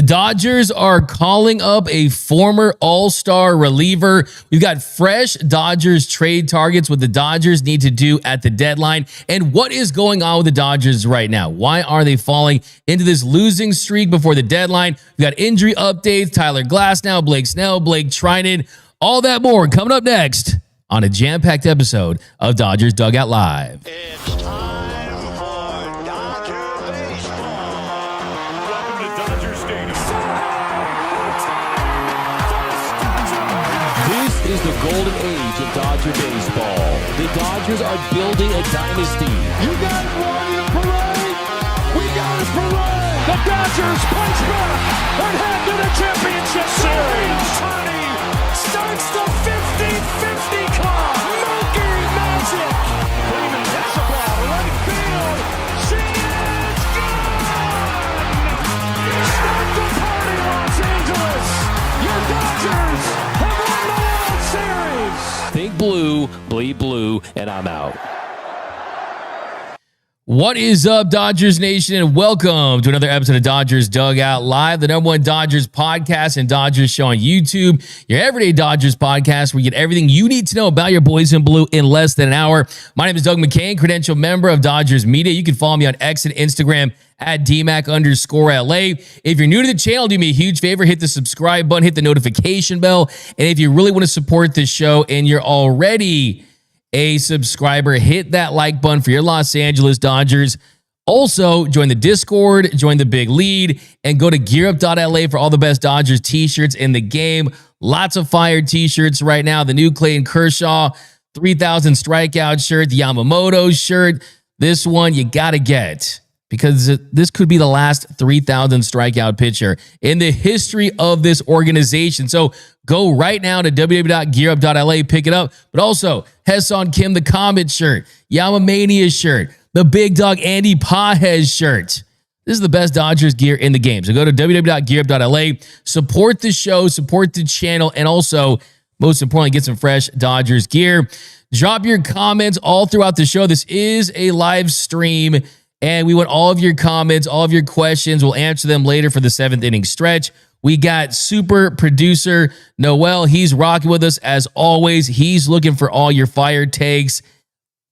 The Dodgers are calling up a former all-star reliever. We've got fresh Dodgers trade targets, what the Dodgers need to do at the deadline, and what is going on with the Dodgers right now. Why are they falling into this losing streak before the deadline? We've got injury updates, Tyler Glasnow, Blake Snell, Blake Trinan, all that more coming up next on a jam-packed episode of Dodgers Dugout Live. It's time for Dodger baseball. Welcome to Dodger Stadium. This is the golden age of Dodger baseball. The Dodgers are building a dynasty. You got it, Warrior Parade! We got it, Parade! The Dodgers punch back and head to the championship series! Ohtani starts the 50-50 clock. Mookie Magic. Freeman hits the ball to right field. She is gone! Start the party, Los Angeles! Your Dodgers have won the World Series! Think blue, bleed blue, and I'm out. What is up, Dodgers Nation, and welcome to another episode of Dodgers Dugout Live, the #1 Dodgers podcast and Dodgers show on YouTube, your everyday Dodgers podcast where you get everything you need to know about your boys in blue in less than an hour. My name is Doug McKain, credential member of Dodgers Media. You can follow me on X and Instagram at Dmac_LA. If you're new to the channel, do me a huge favor, hit the subscribe button, hit the notification bell, and if you really want to support this show and you're already a subscriber, hit that like button for your Los Angeles Dodgers. Also, join the Discord, join the Big Lead, and go to gearup.la for all the best Dodgers t-shirts in the game. Lots of fire t-shirts right now. The new Clayton Kershaw 3,000 strikeout shirt, the Yamamoto shirt. This one you got to get because this could be the last 3,000 strikeout pitcher in the history of this organization. So go right now to www.gearup.la, pick it up. But also, Hassan Kim, the Comet shirt, Yamamania shirt, the Big Dog Andy Pajes shirt. This is the best Dodgers gear in the game. So go to www.gearup.la, support the show, support the channel, and also, most importantly, get some fresh Dodgers gear. Drop your comments all throughout the show. This is a live stream, and we want all of your comments, all of your questions. We'll answer them later for the seventh inning stretch. We got super producer Noel. He's rocking with us as always. He's looking for all your fire takes.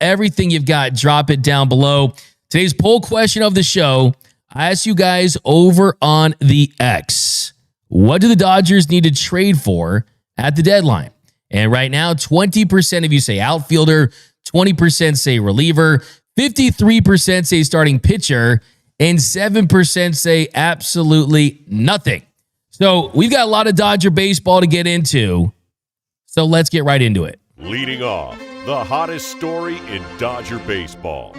Everything you've got, drop it down below. Today's poll question of the show, I asked you guys over on the X, what do the Dodgers need to trade for at the deadline? And right now, 20% of you say outfielder, 20% say reliever, 53% say starting pitcher, and 7% say absolutely nothing. So we've got a lot of Dodger baseball to get into, so let's get right into it. Leading off, the hottest story in Dodger baseball.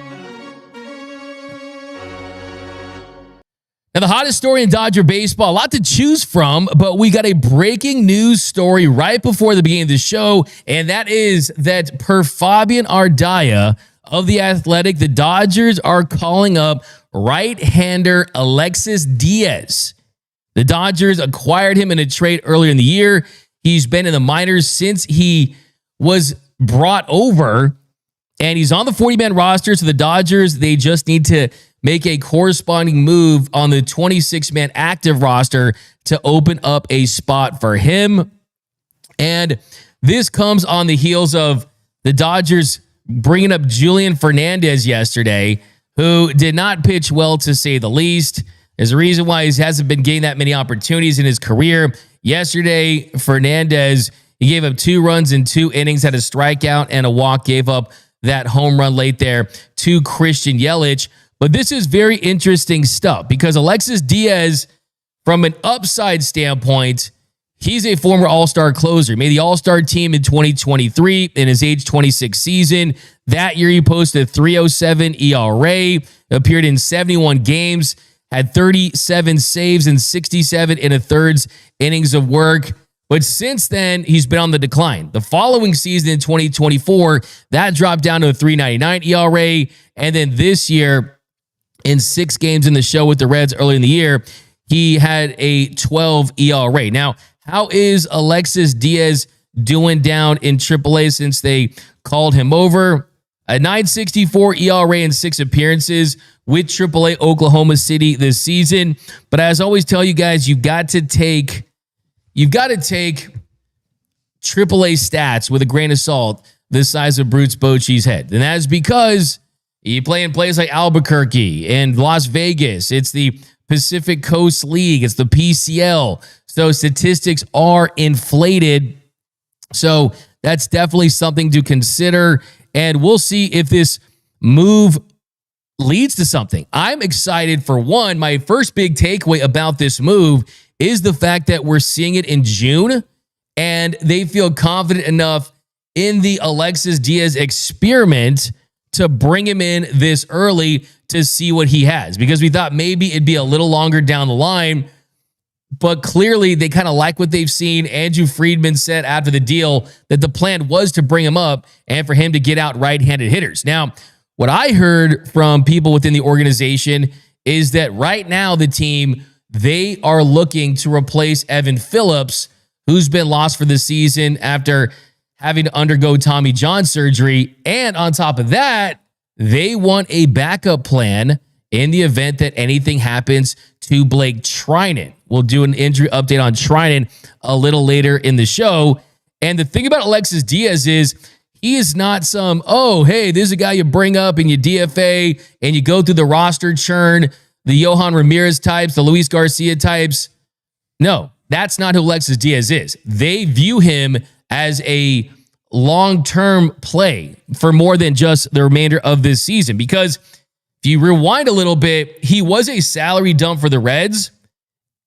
Now, the hottest story in Dodger baseball, a lot to choose from, but we got a breaking news story right before the beginning of the show, and that is that per Fabian Ardaya of The Athletic, the Dodgers are calling up right-hander Alexis Diaz. The Dodgers acquired him in a trade earlier in the year. He's been in the minors since he was brought over, and he's on the 40-man roster, so the Dodgers, they just need to make a corresponding move on the 26-man active roster to open up a spot for him. And this comes on the heels of the Dodgers bringing up Julian Fernandez yesterday, who did not pitch well, to say the least. There's a reason why he hasn't been getting that many opportunities in his career. Yesterday, Fernandez, he gave up 2 runs in 2 innings, had a strikeout and a walk, gave up that home run late there to Christian Yelich. But this is very interesting stuff because Alexis Diaz, from an upside standpoint, he's a former All-Star closer. He made the All-Star team in 2023 in his age 26 season. That year, he posted a 3.07 ERA, appeared in 71 games, had 37 saves and 67 1/3 innings of work. But since then, he's been on the decline. The following season in 2024, that dropped down to a 3.99 ERA. And then this year, in 6 games in the show with the Reds early in the year, he had a 12 ERA. Now, how is Alexis Diaz doing down in AAA since they called him over? A 9.64 ERA in 6 appearances with AAA Oklahoma City this season. But as I always tell you guys, you've got to take AAA stats with a grain of salt the size of Bruce Bochy's head. And that is because you play in places like Albuquerque and Las Vegas. It's the Pacific Coast League. It's the PCL. So statistics are inflated. So that's definitely something to consider. And we'll see if this move leads to something. I'm excited for one. My first big takeaway about this move is the fact that we're seeing it in June and they feel confident enough in the Alexis Diaz experiment to bring him in this early to see what he has, because we thought maybe it'd be a little longer down the line, but clearly they kind of like what they've seen. Andrew Friedman said after the deal that the plan was to bring him up and for him to get out right-handed hitters. Now, what I heard from people within the organization is that right now the team, they are looking to replace Evan Phillips, who's been lost for the season after having to undergo Tommy John surgery. And on top of that, they want a backup plan in the event that anything happens to Blake Trinan. We'll do an injury update on Trinan a little later in the show. And the thing about Alexis Diaz is he is not some, oh, hey, this is a guy you bring up and you DFA and you go through the roster churn, the Johan Ramirez types, the Luis Garcia types. No, that's not who Alexis Diaz is. They view him as a long-term play for more than just the remainder of this season. Because if you rewind a little bit, he was a salary dump for the Reds,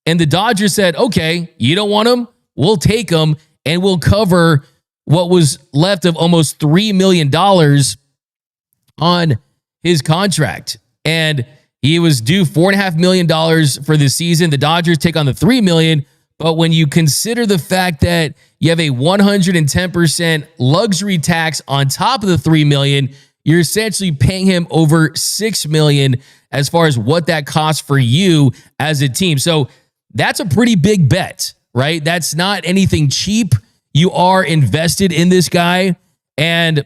and the Dodgers said, okay, you don't want him? We'll take him, and we'll cover what was left of almost $3 million on his contract. And he was due $4.5 million for the season. The Dodgers take on the $3 million. But when you consider the fact that you have a 110% luxury tax on top of the $3 million, you're essentially paying him over $6 million as far as what that costs for you as a team. So that's a pretty big bet, right? That's not anything cheap. You are invested in this guy. And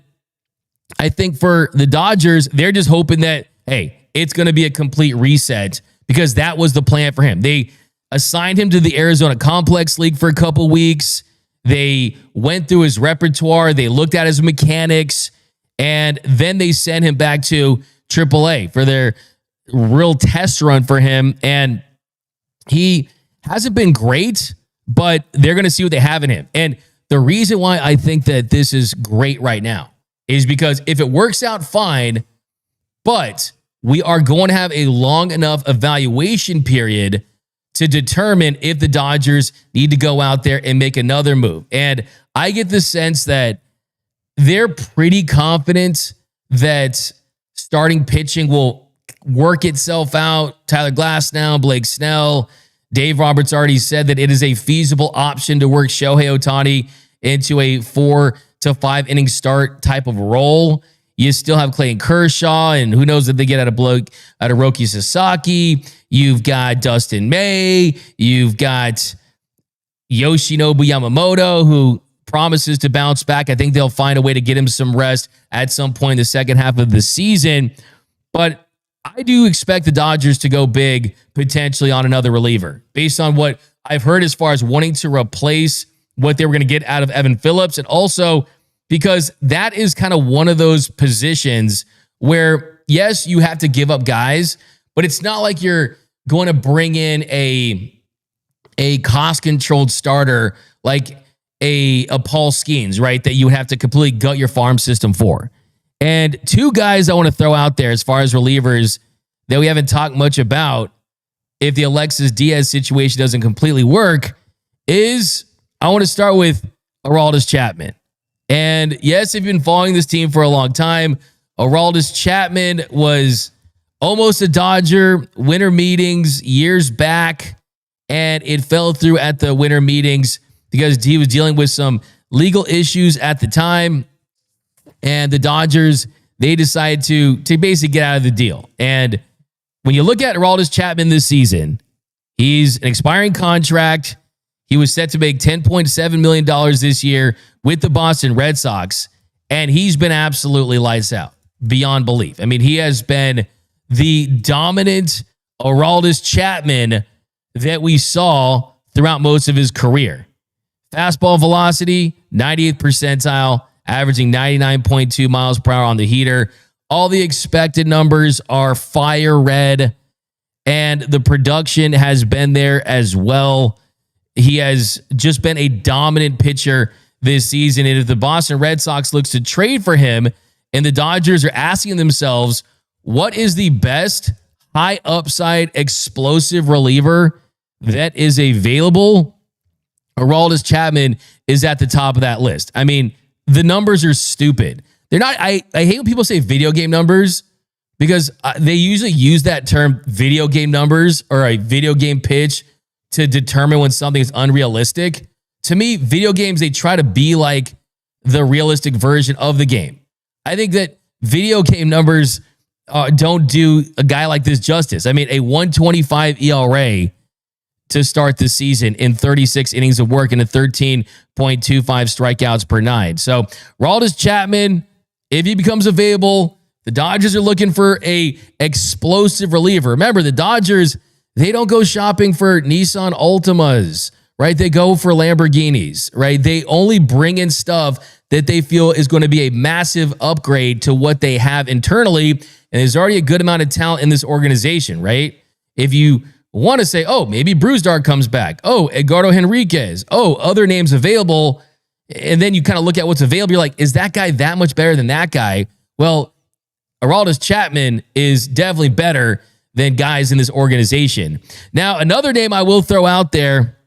I think for the Dodgers, they're just hoping that, hey, it's going to be a complete reset, because that was the plan for him. They assigned him to the Arizona Complex League for a couple weeks. They went through his repertoire. They looked at his mechanics, and then they sent him back to AAA for their real test run for him. And he hasn't been great, but they're going to see what they have in him. And the reason why I think that this is great right now is because if it works out, fine, but we are going to have a long enough evaluation period to determine if the Dodgers need to go out there and make another move. And I get the sense that they're pretty confident that starting pitching will work itself out. Tyler Glasnow, Blake Snell, Dave Roberts already said that it is a feasible option to work Shohei Ohtani into a 4 to 5 inning start type of role. You still have Clayton Kershaw, and who knows if they get out of Roki Sasaki. You've got Dustin May. You've got Yoshinobu Yamamoto, who promises to bounce back. I think they'll find a way to get him some rest at some point in the second half of the season. But I do expect the Dodgers to go big potentially on another reliever based on what I've heard as far as wanting to replace what they were going to get out of Evan Phillips, and also because that is kind of one of those positions where, yes, you have to give up guys, but it's not like you're going to bring in a cost-controlled starter like a Paul Skenes, right, that you would have to completely gut your farm system for. And two guys I want to throw out there as far as relievers that we haven't talked much about if the Alexis Diaz situation doesn't completely work is I want to start with Aroldis Chapman. And yes, if you've been following this team for a long time, Aroldis Chapman was almost a Dodger winter meetings years back, and it fell through at the winter meetings because he was dealing with some legal issues at the time, and the Dodgers, they decided to basically get out of the deal. And when you look at Aroldis Chapman this season, he's an expiring contract. He was set to make $10.7 million this year with the Boston Red Sox, and he's been absolutely lights out. beyond belief. I mean, he has been the dominant Aroldis Chapman that we saw throughout most of his career. Fastball velocity, 98th percentile, averaging 99.2 miles per hour on the heater. All the expected numbers are fire red, and the production has been there as well. He has just been a dominant pitcher this season. And if the Boston Red Sox looks to trade for him, and the Dodgers are asking themselves, what is the best high upside explosive reliever that is available? Aroldis Chapman is at the top of that list. I mean, the numbers are stupid. They're not, I hate when people say video game numbers because they usually use that term video game numbers or a video game pitch to determine when something is unrealistic. To me, video games, they try to be like the realistic version of the game. I think that video game numbers don't do a guy like this justice. I mean, a 1.25 ERA to start the season in 36 innings of work and a 13.25 strikeouts per nine. So Aroldis Chapman, if he becomes available, the Dodgers are looking for a explosive reliever. Remember, the Dodgers, they don't go shopping for Nissan Altimas, right? They go for Lamborghinis, right? They only bring in stuff that they feel is going to be a massive upgrade to what they have internally. And there's already a good amount of talent in this organization, right? If you want to say, oh, maybe Brusdar comes back. Oh, Edgardo Henriquez. Oh, other names available. And then you kind of look at what's available. You're like, is that guy that much better than that guy? Well, Aroldis Chapman is definitely better than guys in this organization. Now, another name I will throw out there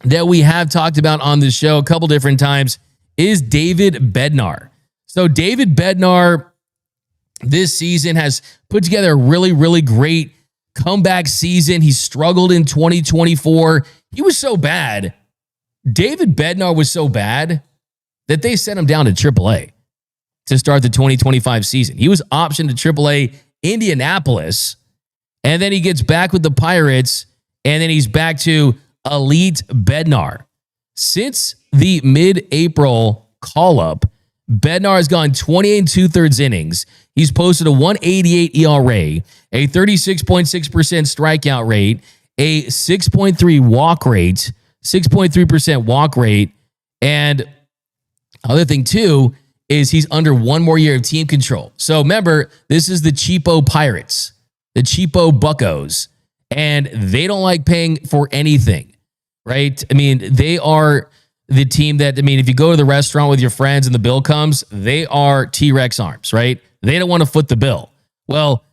that we have talked about on the show a couple different times is David Bednar. So David Bednar this season has put together a really, really great comeback season. He struggled in 2024. He was so bad. David Bednar was so bad that they sent him down to AAA to start the 2025 season. He was optioned to AAA Indianapolis, and then he gets back with the Pirates, and then he's back to elite Bednar. Since the mid-April call-up, Bednar has gone 28 2/3 innings. He's posted a 1.88 ERA, a 36.6% strikeout rate, a 6.3 walk rate, 6.3% walk rate, and other thing too is he's under one more year of team control. So remember, this is the cheapo Pirates, the cheapo Buccos, and they don't like paying for anything, right? I mean, they are the team that, I mean, if you go to the restaurant with your friends and the bill comes, they are T-Rex arms, right? They don't want to foot the bill. Well,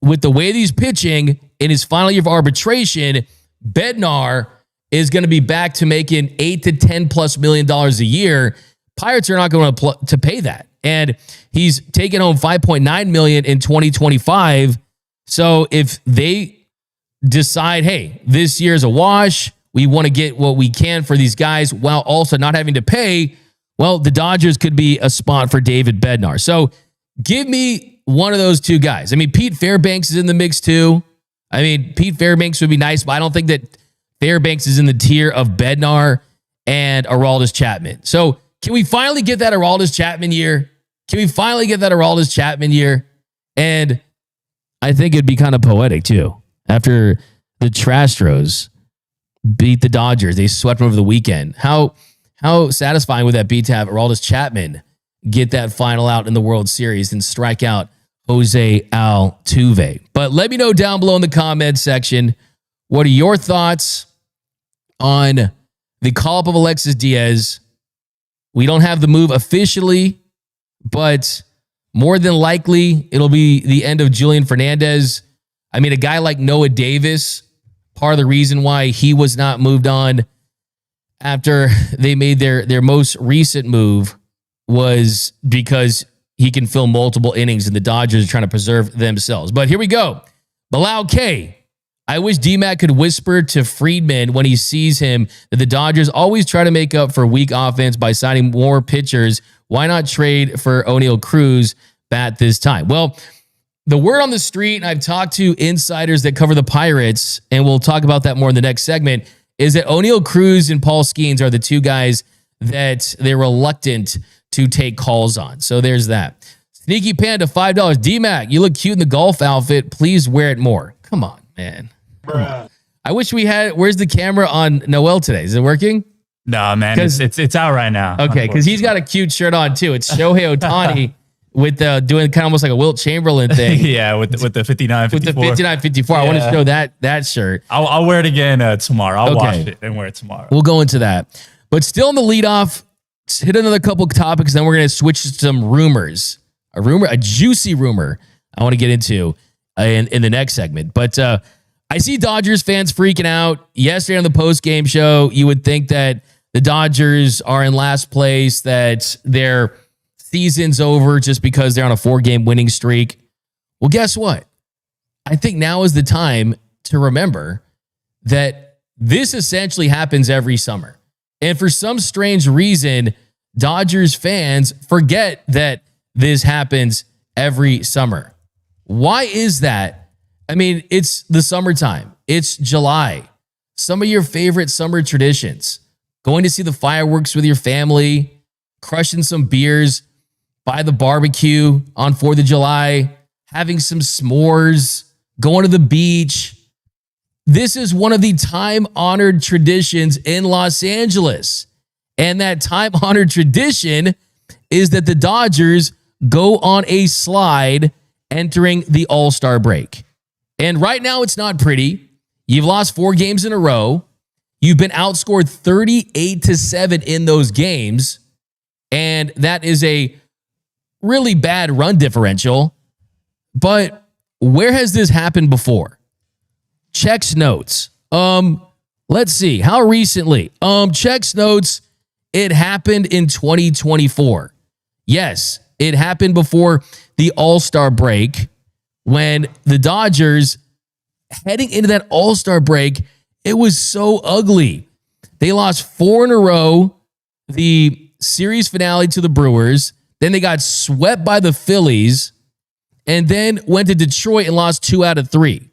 with the way he's pitching in his final year of arbitration, Bednar is going to be back to making $8 to $10+ million a year. Pirates are not going to pay that. And he's taken home $5.9 million in 2025. So if they decide, hey, this year's a wash, we want to get what we can for these guys while also not having to pay, well, the Dodgers could be a spot for David Bednar. So give me one of those two guys. I mean, Pete Fairbanks is in the mix too. I mean, Pete Fairbanks would be nice, but I don't think that Fairbanks is in the tier of Bednar and Aroldis Chapman. So can we finally get that Aroldis Chapman year? Can we finally get that Aroldis Chapman year? And I think it'd be kind of poetic too. After the Trastros beat the Dodgers, they swept them over the weekend. How satisfying would that be to have Aroldis Chapman get that final out in the World Series and strike out Jose Altuve? But let me know down below in the comments section, what are your thoughts on the call-up of Alexis Diaz? We don't have the move officially, but more than likely, it'll be the end of Julian Fernandez. I mean, a guy like Noah Davis, part of the reason why he was not moved on after they made their most recent move was because he can fill multiple innings and the Dodgers are trying to preserve themselves. But here we go. Bilal K. I wish Dmac could whisper to Friedman when he sees him that the Dodgers always try to make up for weak offense by signing more pitchers. Why not trade for O'Neal Cruz bat this time? Well, the word on the street, and I've talked to insiders that cover the Pirates, and we'll talk about that more in the next segment, is that O'Neal Cruz and Paul Skenes are the two guys that they're reluctant to take calls on. So there's that. Sneaky Panda, $5. Dmac, you look cute in the golf outfit. Please wear it more. Come on, man. Come on. I wish we had. Where's the camera on Noel today? Is it working? No, man. It's out right now. Okay, because he's got a cute shirt on too. It's Shohei Ohtani with doing kind of almost like a Wilt Chamberlain thing. Yeah, with the 59, 54. With the 59, 54. I want to show that shirt. I'll wear it again tomorrow. I'll wash it and wear it tomorrow. We'll go into that. But still in the leadoff, let's hit another couple topics, then we're going to switch to some rumors. A juicy rumor I want to get into in the next segment. But I see Dodgers fans freaking out. Yesterday on the post-game show, you would think that the Dodgers are in last place, that their season's over just because they're on a 4-game winning streak. Well, guess what? I think now is the time to remember that this essentially happens every summer. And for some strange reason, Dodgers fans forget that this happens every summer. Why is that? I mean, it's the summertime. It's July. Some of your favorite summer traditions. Going to see the fireworks with your family, crushing some beers by the barbecue on 4th of July, having some s'mores, going to the beach. This is one of the time-honored traditions in Los Angeles. And that time-honored tradition is that the Dodgers go on a slide entering the All-Star break. And right now, it's not pretty. You've lost 4 games in a row. You've been outscored 38-7 in those games. And that is a really bad run differential. But where has this happened before? Checks notes. Let's see. How recently? Checks notes. It happened in 2024. Yes, it happened before the All-Star break when the Dodgers, heading into that All-Star break, it was so ugly. They lost 4 in a row, the series finale to the Brewers. Then they got swept by the Phillies and then went to Detroit and lost 2 out of 3.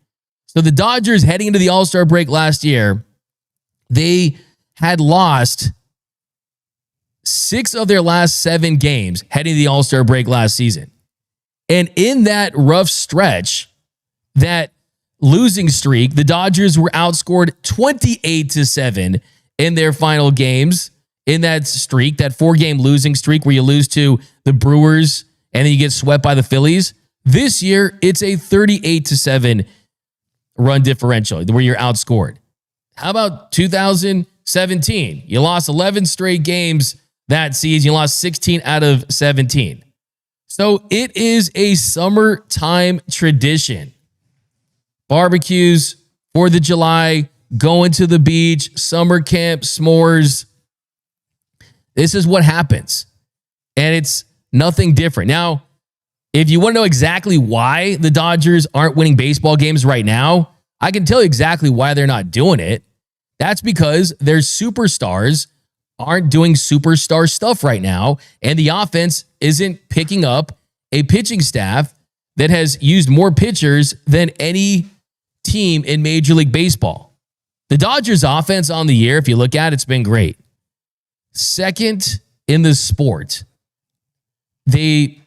So the Dodgers heading into the All-Star break last year, they had lost 6 of their last 7 games heading to the All-Star break last season. And in that rough stretch, that losing streak, the Dodgers were outscored 28-7 in their final games in that streak, that 4-game losing streak where you lose to the Brewers and then you get swept by the Phillies. This year, it's a 38-7 run differential where you're outscored. How about 2017? You lost 11 straight games that season. You lost 16 out of 17. So it is a summertime tradition. Barbecues, 4th of July, going to the beach, summer camp, s'mores. This is what happens. And it's nothing different. Now, if you want to know exactly why the Dodgers aren't winning baseball games right now, I can tell you exactly why they're not doing it. That's because their superstars aren't doing superstar stuff right now, and the offense isn't picking up a pitching staff that has used more pitchers than any team in Major League Baseball. The Dodgers offense on the year, if you look at it, it's been great. Second in the sport. They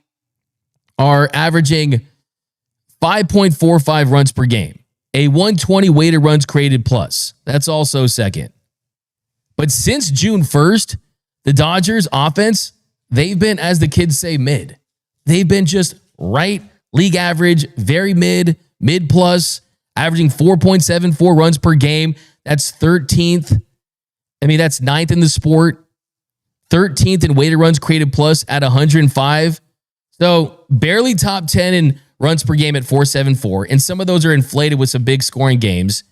are averaging 5.45 runs per game, a 120 weighted runs created plus. That's also second. But since June 1st, the Dodgers offense, they've been, as the kids say, mid. They've been just right, league average, very mid plus, averaging 4.74 runs per game. That's 13th. That's 9th in the sport. 13th in weighted runs created plus at 105. So barely top 10 in runs per game at 474. And some of those are inflated with some big scoring games.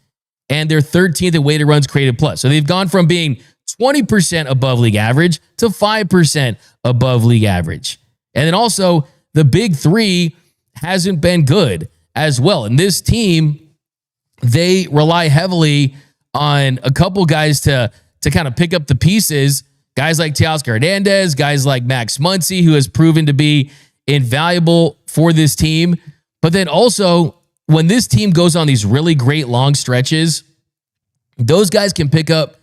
And they're 13th in weighted runs created plus. So they've gone from being 20% above league average to 5% above league average. And then also the big three hasn't been good as well. And this team, they rely heavily on a couple guys to kind of pick up the pieces. Guys like Teoscar Hernandez, guys like Max Muncy, who has proven to be invaluable for this team. But then also, when this team goes on these really great long stretches, those guys can pick up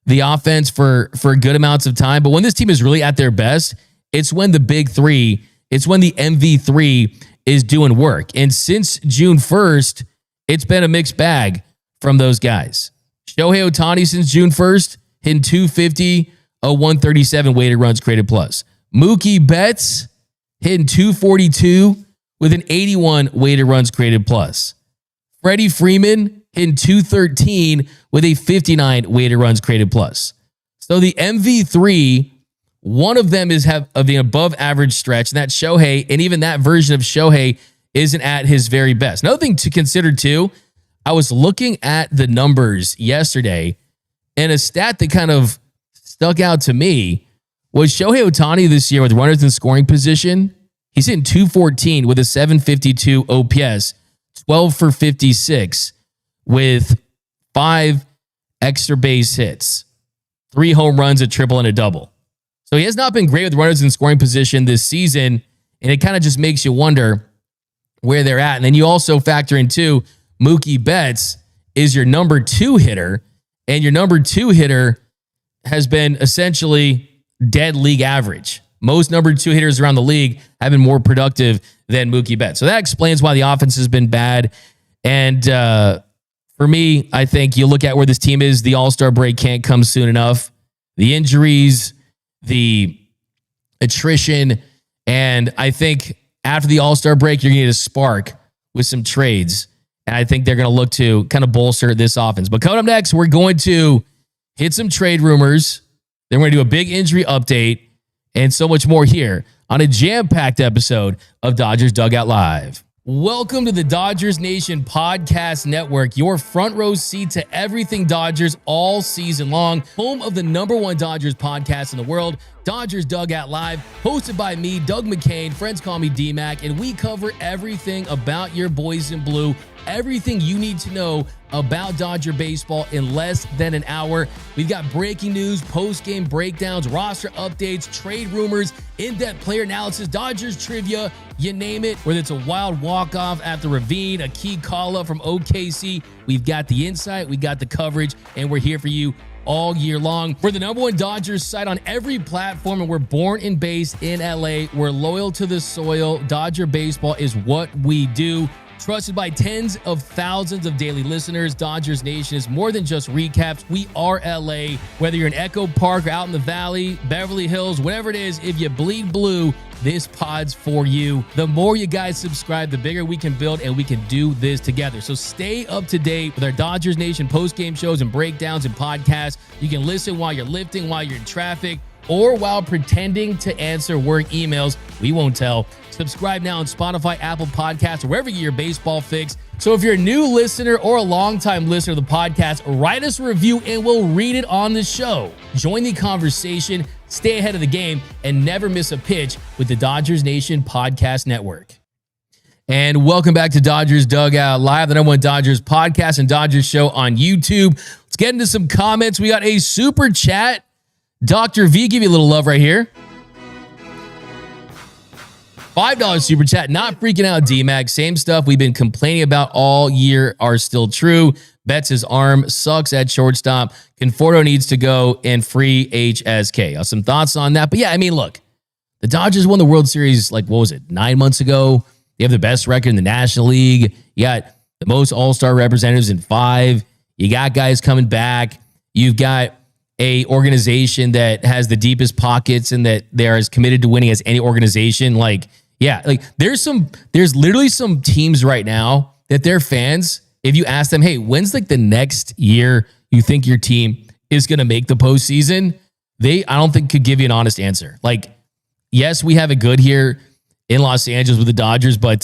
the offense for good amounts of time. But when this team is really at their best, it's when the big three It's when the MV3 is doing work. And since June 1st, it's been a mixed bag from those guys. Shohei Ohtani since June 1st, hitting 250, a 137 weighted runs created plus. Mookie Betts hitting 242 with an 81 weighted runs created plus. Freddie Freeman hitting 213 with a 59 weighted runs created plus. So the MV3, one of them is of the above average stretch, and that's Shohei, and even that version of Shohei isn't at his very best. Another thing to consider too, I was looking at the numbers yesterday, and a stat that kind of stuck out to me was Shohei Ohtani this year with runners in scoring position. He's hitting 214 with a 752 OPS, 12 for 56 with 5 extra base hits, 3 home runs, a triple, and a double. So he has not been great with runners in scoring position this season, and it kind of just makes you wonder where they're at. And then you also factor in too, Mookie Betts is your number 2 hitter, and your number 2 hitter has been essentially dead league average. Most number 2 hitters around the league have been more productive than Mookie Betts. So that explains why the offense has been bad. And for me, I think you look at where this team is, the All-Star break can't come soon enough. The injuries, the attrition, and I think after the All-Star break, you're going to get a spark with some trades. And I think they're going to look to kind of bolster this offense. But coming up next, we're going to hit some trade rumors. Then we're going to do a big injury update and so much more here on a jam-packed episode of Dodgers Dugout Live. Welcome to the Dodgers Nation Podcast Network, your front row seat to everything Dodgers all season long. Home of the #1 Dodgers podcast in the world, Dodgers Dugout Live, hosted by me, Doug McKain. Friends call me Dmac, and we cover everything about your boys in blue, everything you need to know about Dodger baseball in less than an hour. We've got breaking news, post-game breakdowns, roster updates, trade rumors, in-depth player analysis, Dodgers trivia, you name it. Whether it's a wild walk-off at the Ravine, a key call-up from OKC, we've got the insight, we got the coverage, and we're here for you all year long. We're the #1 Dodgers site on every platform, and we're born and based in LA. We're loyal to the soil. Dodger baseball is what we do. Trusted by tens of thousands of daily listeners, Dodgers Nation is more than just recaps. We are LA. Whether you're in Echo Park or out in the Valley, Beverly Hills, whatever it is, if you bleed blue, this pod's for you. The more you guys subscribe, the bigger we can build, and we can do this together. So stay up to date with our Dodgers Nation post-game shows and breakdowns and podcasts. You can listen while you're lifting, while you're in traffic, or while pretending to answer work emails. We won't tell. Subscribe now on Spotify, Apple Podcasts, or wherever you get your baseball fix. So if you're a new listener or a longtime listener to the podcast, write us a review and we'll read it on the show. Join the conversation, stay ahead of the game, and never miss a pitch with the Dodgers Nation Podcast Network. And welcome back to Dodgers Dugout Live, the #1 Dodgers podcast and Dodgers show on YouTube. Let's get into some comments. We got a super chat. Dr. V, give you a little love right here. $5 super chat. Not freaking out, Dmac. Same stuff we've been complaining about all year are still true. Betts' arm sucks at shortstop. Conforto needs to go and free HSK. Some thoughts on that. But yeah, I mean, look, the Dodgers won the World Series, 9 months ago. They have the best record in the National League. You got the most all-star representatives in 5. You got guys coming back. You've got a organization that has the deepest pockets and that they are as committed to winning as any organization. There's literally some teams right now that their fans, if you ask them, hey, when's the next year you think your team is going to make the postseason? I don't think could give you an honest answer. Yes, we have it good here in Los Angeles with the Dodgers, but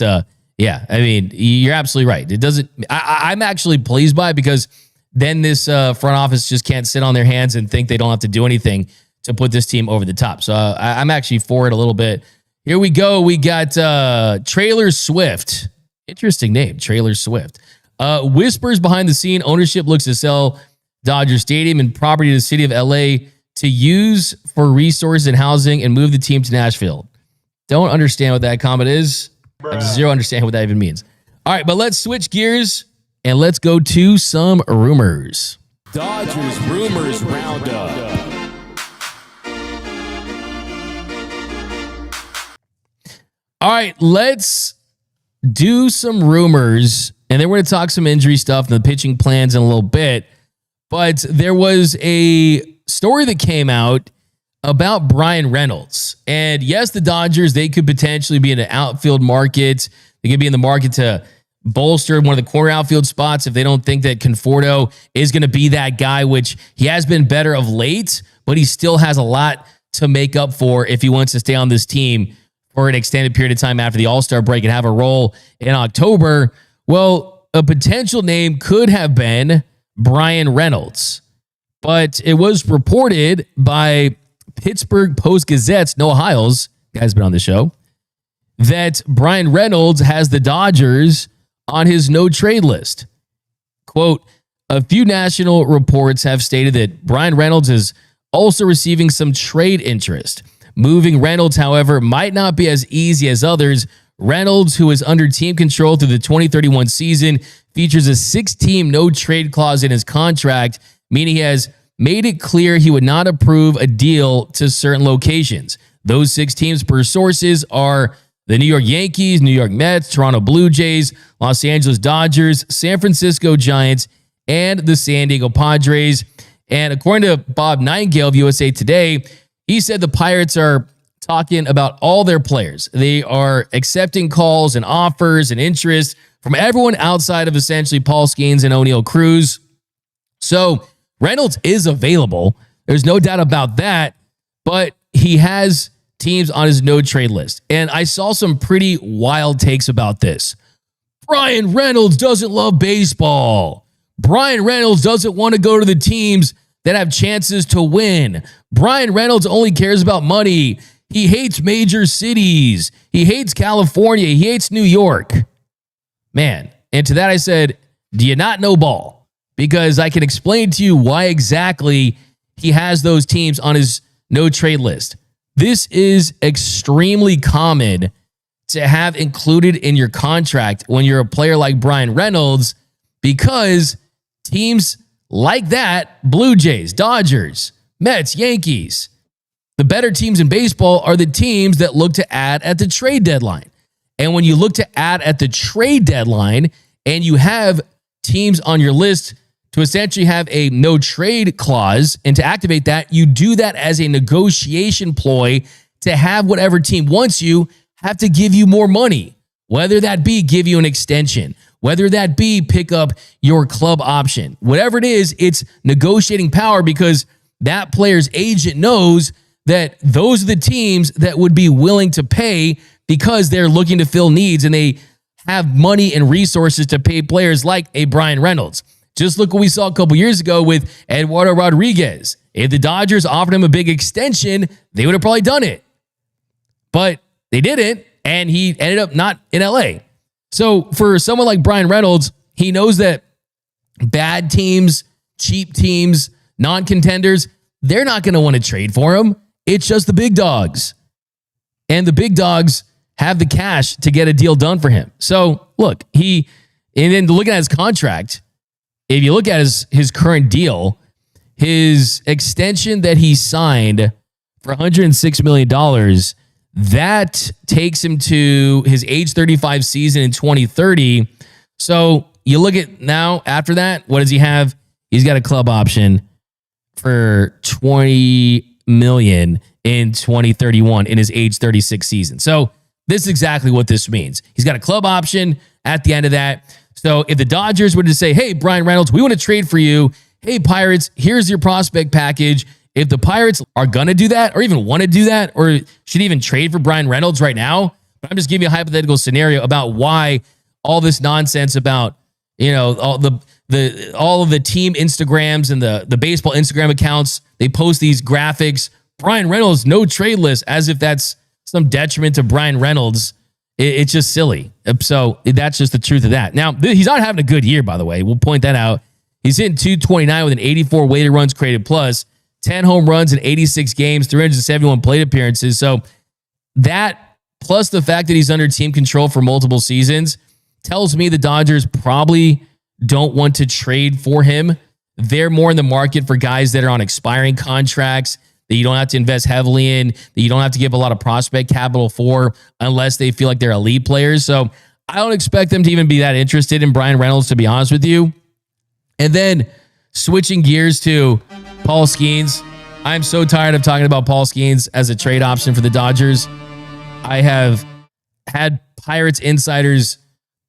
yeah, I mean, you're absolutely right. It doesn't, I'm actually pleased by it because then this front office just can't sit on their hands and think they don't have to do anything to put this team over the top. So I'm actually for it a little bit. Here we go. We got Trailer Swift. Interesting name, Trailer Swift. Whispers behind the scene. Ownership looks to sell Dodger Stadium and property to the city of LA to use for resources and housing and move the team to Nashville. Don't understand what that comment is. I have zero understanding what that even means. All right, but let's switch gears and let's go to some rumors. Dodgers Rumors Roundup. All right, let's do some rumors, and then we're going to talk some injury stuff and the pitching plans in a little bit. But there was a story that came out about Bryan Reynolds. And yes, the Dodgers, they could potentially be in an outfield market. They could be in the market to bolster one of the corner outfield spots if they don't think that Conforto is going to be that guy, which he has been better of late, but he still has a lot to make up for if he wants to stay on this team for an extended period of time after the All-Star break and have a role in October. Well, a potential name could have been Bryan Reynolds, but it was reported by Pittsburgh Post-Gazette's Noah Hiles, guy's been on the show, that Bryan Reynolds has the Dodgers on his no-trade list. Quote, a few national reports have stated that Bryan Reynolds is also receiving some trade interest. Moving Reynolds, however, might not be as easy as others. Reynolds, who is under team control through the 2031 season, features a 6-team no-trade clause in his contract, meaning he has made it clear he would not approve a deal to certain locations. Those 6 teams, per sources, are the New York Yankees, New York Mets, Toronto Blue Jays, Los Angeles Dodgers, San Francisco Giants, and the San Diego Padres. And according to Bob Nightingale of USA Today, he said the Pirates are talking about all their players. They are accepting calls and offers and interest from everyone outside of essentially Paul Skenes and O'Neal Cruz. So Reynolds is available. There's no doubt about that, but he has teams on his no-trade list. And I saw some pretty wild takes about this. Bryan Reynolds doesn't love baseball. Bryan Reynolds doesn't want to go to the teams that have chances to win. Bryan Reynolds only cares about money. He hates major cities. He hates California. He hates New York. Man, and to that I said, do you not know ball? Because I can explain to you why exactly he has those teams on his no-trade list. This is extremely common to have included in your contract when you're a player like Bryan Reynolds, because teams like that, Blue Jays, Dodgers, Mets, Yankees, the better teams in baseball are the teams that look to add at the trade deadline. And when you look to add at the trade deadline and you have teams on your list to essentially have a no trade clause, and to activate that, you do that as a negotiation ploy to have whatever team wants you have to give you more money, whether that be give you an extension, whether that be pick up your club option, whatever it is, it's negotiating power, because that player's agent knows that those are the teams that would be willing to pay because they're looking to fill needs and they have money and resources to pay players like a Bryan Reynolds. Just look what we saw a couple years ago with Eduardo Rodriguez. If the Dodgers offered him a big extension, they would have probably done it. But they didn't, and he ended up not in LA. So for someone like Bryan Reynolds, he knows that bad teams, cheap teams, non-contenders, they're not going to want to trade for him. It's just the big dogs. And the big dogs have the cash to get a deal done for him. So look, and then looking at his contract, if you look at his current deal, his extension that he signed for $106 million, that takes him to his age 35 season in 2030. So you look at now, after that, what does he have? He's got a club option for $20 million in 2031 in his age 36 season. So this is exactly what this means. He's got a club option at the end of that. So if the Dodgers were to say, hey, Bryan Reynolds, we want to trade for you. Hey, Pirates, here's your prospect package. If the Pirates are going to do that or even want to do that or should even trade for Bryan Reynolds right now, but I'm just giving you a hypothetical scenario about why all this nonsense about, all of the team Instagrams and the baseball Instagram accounts, they post these graphics, Bryan Reynolds, no trade list, as if that's some detriment to Bryan Reynolds. It's just silly. So that's just the truth of that. Now, he's not having a good year, by the way. We'll point that out. He's hitting .229 with an 84 weighted runs created plus, 10 home runs in 86 games, 371 plate appearances. So that, plus the fact that he's under team control for multiple seasons, tells me the Dodgers probably don't want to trade for him. They're more in the market for guys that are on expiring contracts, that you don't have to invest heavily in, that you don't have to give a lot of prospect capital for unless they feel like they're elite players. So I don't expect them to even be that interested in Bryan Reynolds, to be honest with you. And then switching gears to Paul Skenes. I'm so tired of talking about Paul Skenes as a trade option for the Dodgers. I have had Pirates insiders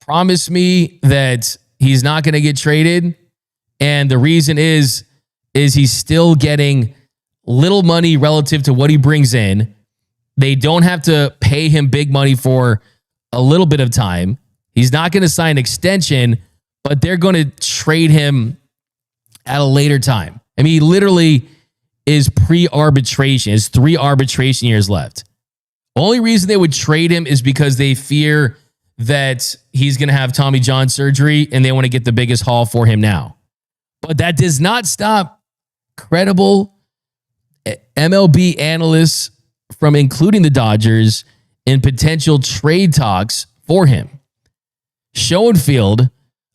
promise me that he's not going to get traded. And the reason is he's still getting little money relative to what he brings in. They don't have to pay him big money for a little bit of time. He's not going to sign an extension, but they're going to trade him at a later time. I mean, he literally is pre-arbitration. Has 3 arbitration years left. Only reason they would trade him is because they fear that he's going to have Tommy John surgery and they want to get the biggest haul for him now. But that does not stop credible MLB analysts from including the Dodgers in potential trade talks for him. Schoenfield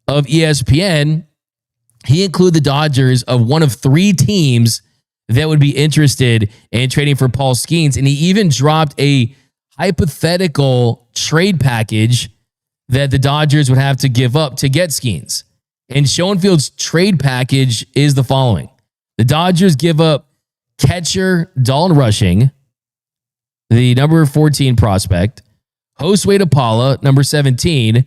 of ESPN, he included the Dodgers of one of 3 teams that would be interested in trading for Paul Skenes. And he even dropped a hypothetical trade package that the Dodgers would have to give up to get Skenes. And Schoenfield's trade package is the following. The Dodgers give up catcher Dalton Rushing, the number 14 prospect, Josue DePaula, number 17,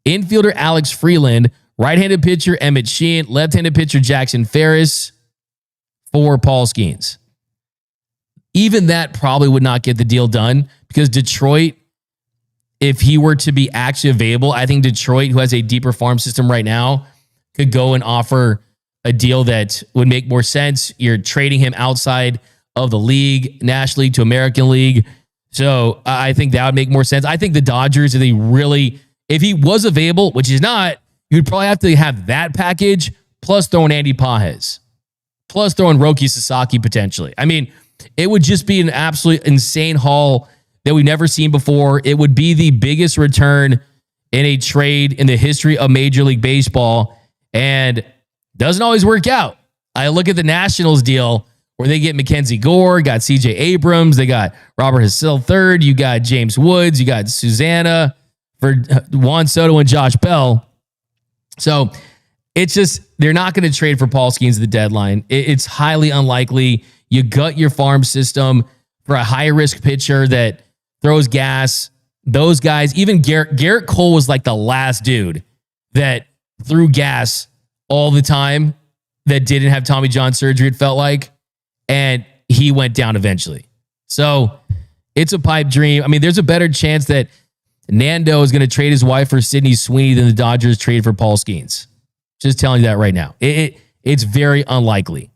infielder Alex Freeland, right-handed pitcher Emmet Sheehan, left-handed pitcher Jackson Ferris for Paul Skenes. Even that probably would not get the deal done because Detroit, if he were to be actually available, I think Detroit, who has a deeper farm system right now, could go and offer a deal that would make more sense. You're trading him outside of the league, National League to American League. So I think that would make more sense. I think the Dodgers, if he was available, which he's not, you'd probably have to have that package plus throwing Andy Pages, plus throwing Roki Sasaki potentially. I mean, it would just be an absolute insane haul that we've never seen before. It would be the biggest return in a trade in the history of Major League Baseball, and doesn't always work out. I look at the Nationals deal where they get Mackenzie Gore, got CJ Abrams, they got Robert Hassell third, you got James Woods, you got Susanna for Juan Soto and Josh Bell. So it's just, they're not going to trade for Paul Skenes at the deadline. It's highly unlikely. You gut your farm system for a high-risk pitcher that throws gas. Those guys, even Garrett Cole was like the last dude that threw gas all the time that didn't have Tommy John surgery, it felt like, and he went down eventually. So it's a pipe dream. I mean, there's a better chance that Nando is going to trade his wife for Sidney Sweeney than the Dodgers trade for Paul Skenes. Just telling you that right now. It's very unlikely.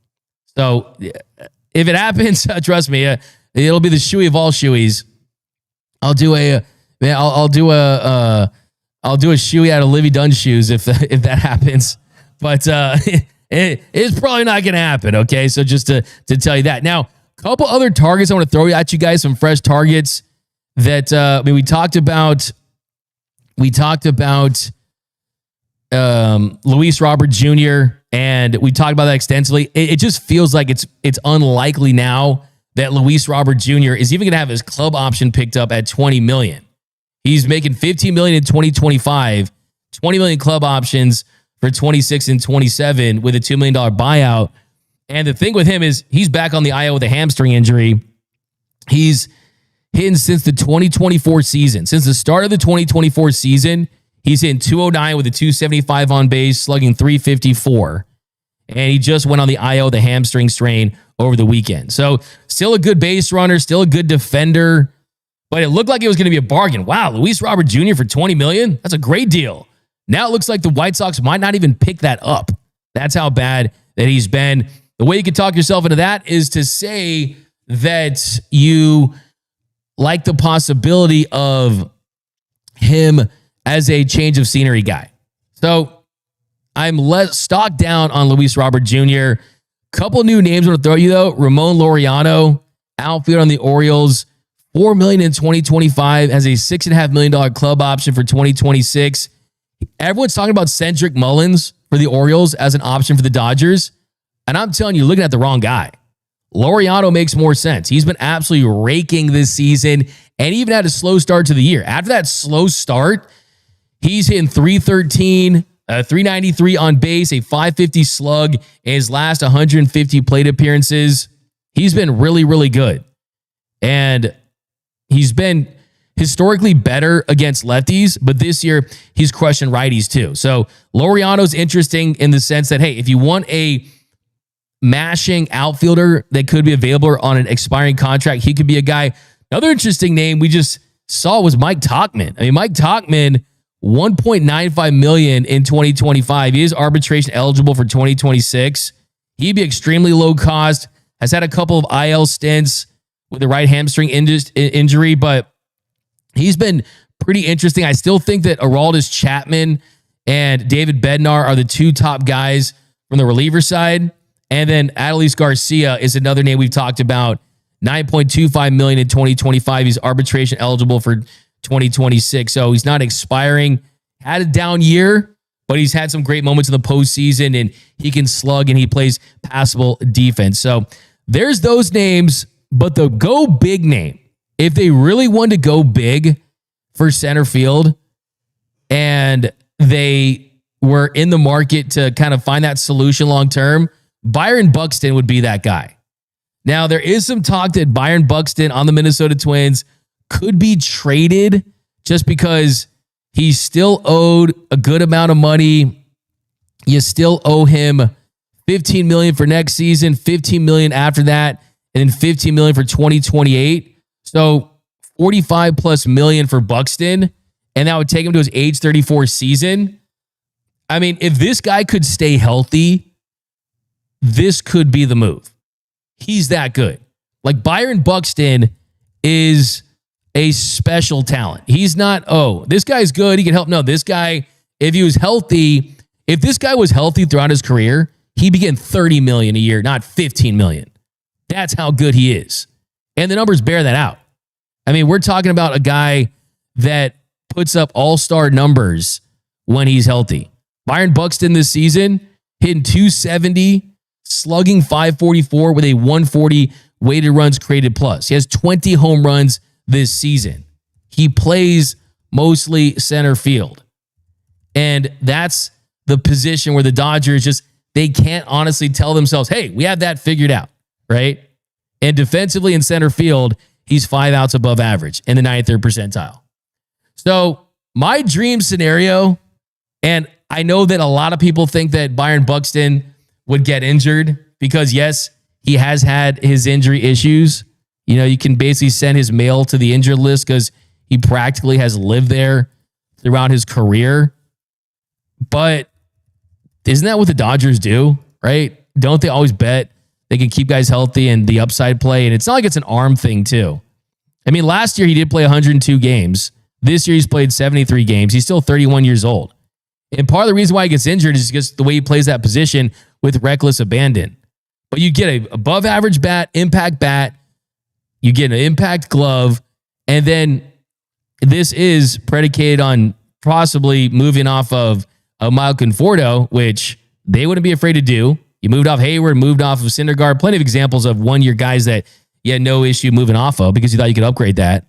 So if it happens, trust me, it'll be the shoey of all shoeys. I'll do a shoey out of Livy Dunn's shoes if that happens. But it's probably not going to happen, okay? So just to tell you that. Now, a couple other targets I want to throw at you guys, some fresh targets that we talked about. We talked about Luis Robert Jr., and we talked about that extensively. It just feels like it's unlikely now that Luis Robert Jr. is even going to have his club option picked up at $20 million. He's making $15 million in 2025, $20 million club options for 26 and 27 with a $2 million buyout. And the thing with him is he's back on the IL with a hamstring injury. He's hitting since the 2024 season. Since the start of the 2024 season, he's hitting 209 with a 275 on base, slugging 354. And he just went on the IL with a hamstring strain over the weekend. So still a good base runner, still a good defender, but it looked like it was going to be a bargain. Wow, Luis Robert Jr. for $20 million? That's a great deal. Now it looks like the White Sox might not even pick that up. That's how bad that he's been. The way you can talk yourself into that is to say that you like the possibility of him as a change of scenery guy. So I'm less stocked down on Luis Robert Jr. Couple new names I want to throw you, though. Ramon Laureano, outfielder on the Orioles, $4 million in 2025, has a $6.5 million club option for 2026. Everyone's talking about Cedric Mullins for the Orioles as an option for the Dodgers. And I'm telling you, looking at the wrong guy. Laureano makes more sense. He's been absolutely raking this season and even had a slow start to the year. After that slow start, he's hitting 313, 393 on base, a 550 slug in his last 150 plate appearances. He's been really, really good. And he's been historically better against lefties, but this year he's crushing righties too. So Laureano's interesting in the sense that, hey, if you want a mashing outfielder that could be available on an expiring contract, he could be a guy. Another interesting name we just saw was Mike Tauchman. I mean, Mike Tauchman, $1.95 million in 2025. He is arbitration eligible for 2026. He'd be extremely low cost, has had a couple of IL stints with the right hamstring injury, but he's been pretty interesting. I still think that Aroldis Chapman and David Bednar are the two top guys from the reliever side. And then Adolis Garcia is another name we've talked about. $9.25 million in 2025. He's arbitration eligible for 2026. So he's not expiring. Had a down year, but he's had some great moments in the postseason, and he can slug and he plays passable defense. So there's those names, but the go big name, if they really want to go big for center field and they were in the market to kind of find that solution long term, Byron Buxton would be that guy. Now, there is some talk that Byron Buxton on the Minnesota Twins could be traded just because he's still owed a good amount of money. You still owe him $15 million for next season, $15 million after that, and then $15 million for 2028. So $45+ million for Buxton, and that would take him to his age 34 season. I mean, if this guy could stay healthy, this could be the move. He's that good. Like, Byron Buxton is a special talent. He's not, oh, this guy's good, he can help. No, this guy, if he was healthy, if this guy was healthy throughout his career, he'd be getting $30 million a year, not $15 million. That's how good he is. And the numbers bear that out. I mean, we're talking about a guy that puts up all-star numbers when he's healthy. Byron Buxton this season, hitting .270, slugging .544 with a 140 weighted runs created plus. He has 20 home runs this season. He plays mostly center field. And that's the position where the Dodgers just, they can't honestly tell themselves, hey, we have that figured out, right? And defensively in center field, he's 5 outs above average in the 93rd percentile. So my dream scenario, and I know that a lot of people think that Byron Buxton would get injured because, yes, he has had his injury issues. You know, you can basically send his mail to the injured list because he practically has lived there throughout his career. But isn't that what the Dodgers do, right? Don't they always bet they can keep guys healthy and the upside play? And it's not like it's an arm thing, too. I mean, last year he did play 102 games. This year he's played 73 games. He's still 31 years old. And part of the reason why he gets injured is just the way he plays that position with reckless abandon. But you get a above average bat, you get an impact glove, and then this is predicated on possibly moving off of a Miles Conforto, which they wouldn't be afraid to do. You moved off Hayward, moved off of Syndergaard. Plenty of examples of one-year guys that you had no issue moving off of because you thought you could upgrade that.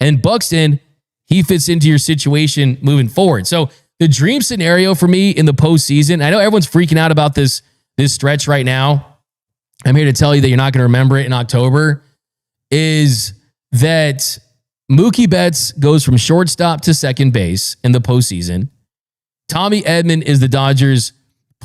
And Buxton, he fits into your situation moving forward. So the dream scenario for me in the postseason, I know everyone's freaking out about this stretch right now. I'm here to tell you that you're not going to remember it in October, is that Mookie Betts goes from shortstop to second base in the postseason. Tommy Edman is the Dodgers'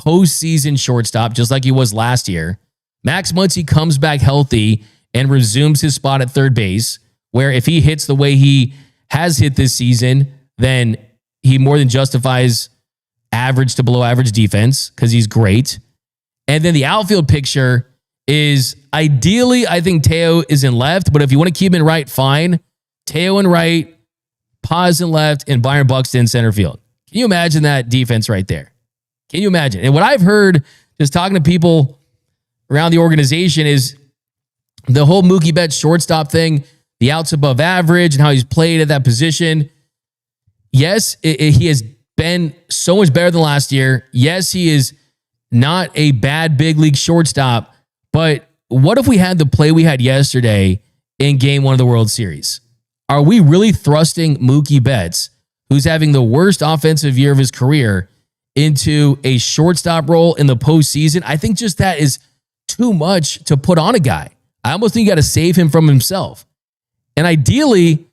postseason shortstop, just like he was last year. Max Muncy comes back healthy and resumes his spot at third base, where if he hits the way he has hit this season, then he more than justifies average to below average defense because he's great. And then the outfield picture is ideally, I think Teo is in left, but if you want to keep him in right, fine. Teo in right, Paz in left, and Byron Buxton in center field. Can you imagine that defense right there? Can you imagine? And what I've heard just talking to people around the organization is the whole Mookie Betts shortstop thing, the outs above average and how he's played at that position. Yes, he has been so much better than last year. Yes, he is not a bad big league shortstop, but what if we had the play we had yesterday in game 1 of the World Series? Are we really thrusting Mookie Betts, who's having the worst offensive year of his career, into a shortstop role in the postseason? I think just that is too much to put on a guy. I almost think you got to save him from himself. And ideally,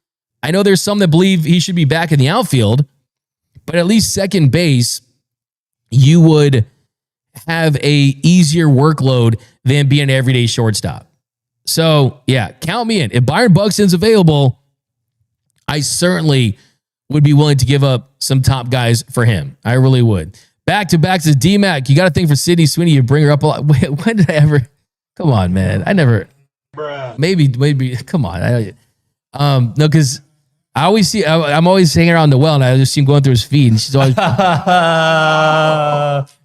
I know there's some that believe he should be back in the outfield, but at least second base, you would have a easier workload than being an everyday shortstop. So yeah, count me in. If Byron Buxton's available, I certainly would be willing to give up some top guys for him. I really would. Back-to-backs is Dmac. You got to think for Sydney Sweeney, you bring her up a lot. When did I ever? Come on, man. I never. Bruh. Maybe. Come on. No, because I always see. I'm always hanging around the well, and I just see him going through his feed, and she's always. Yeah,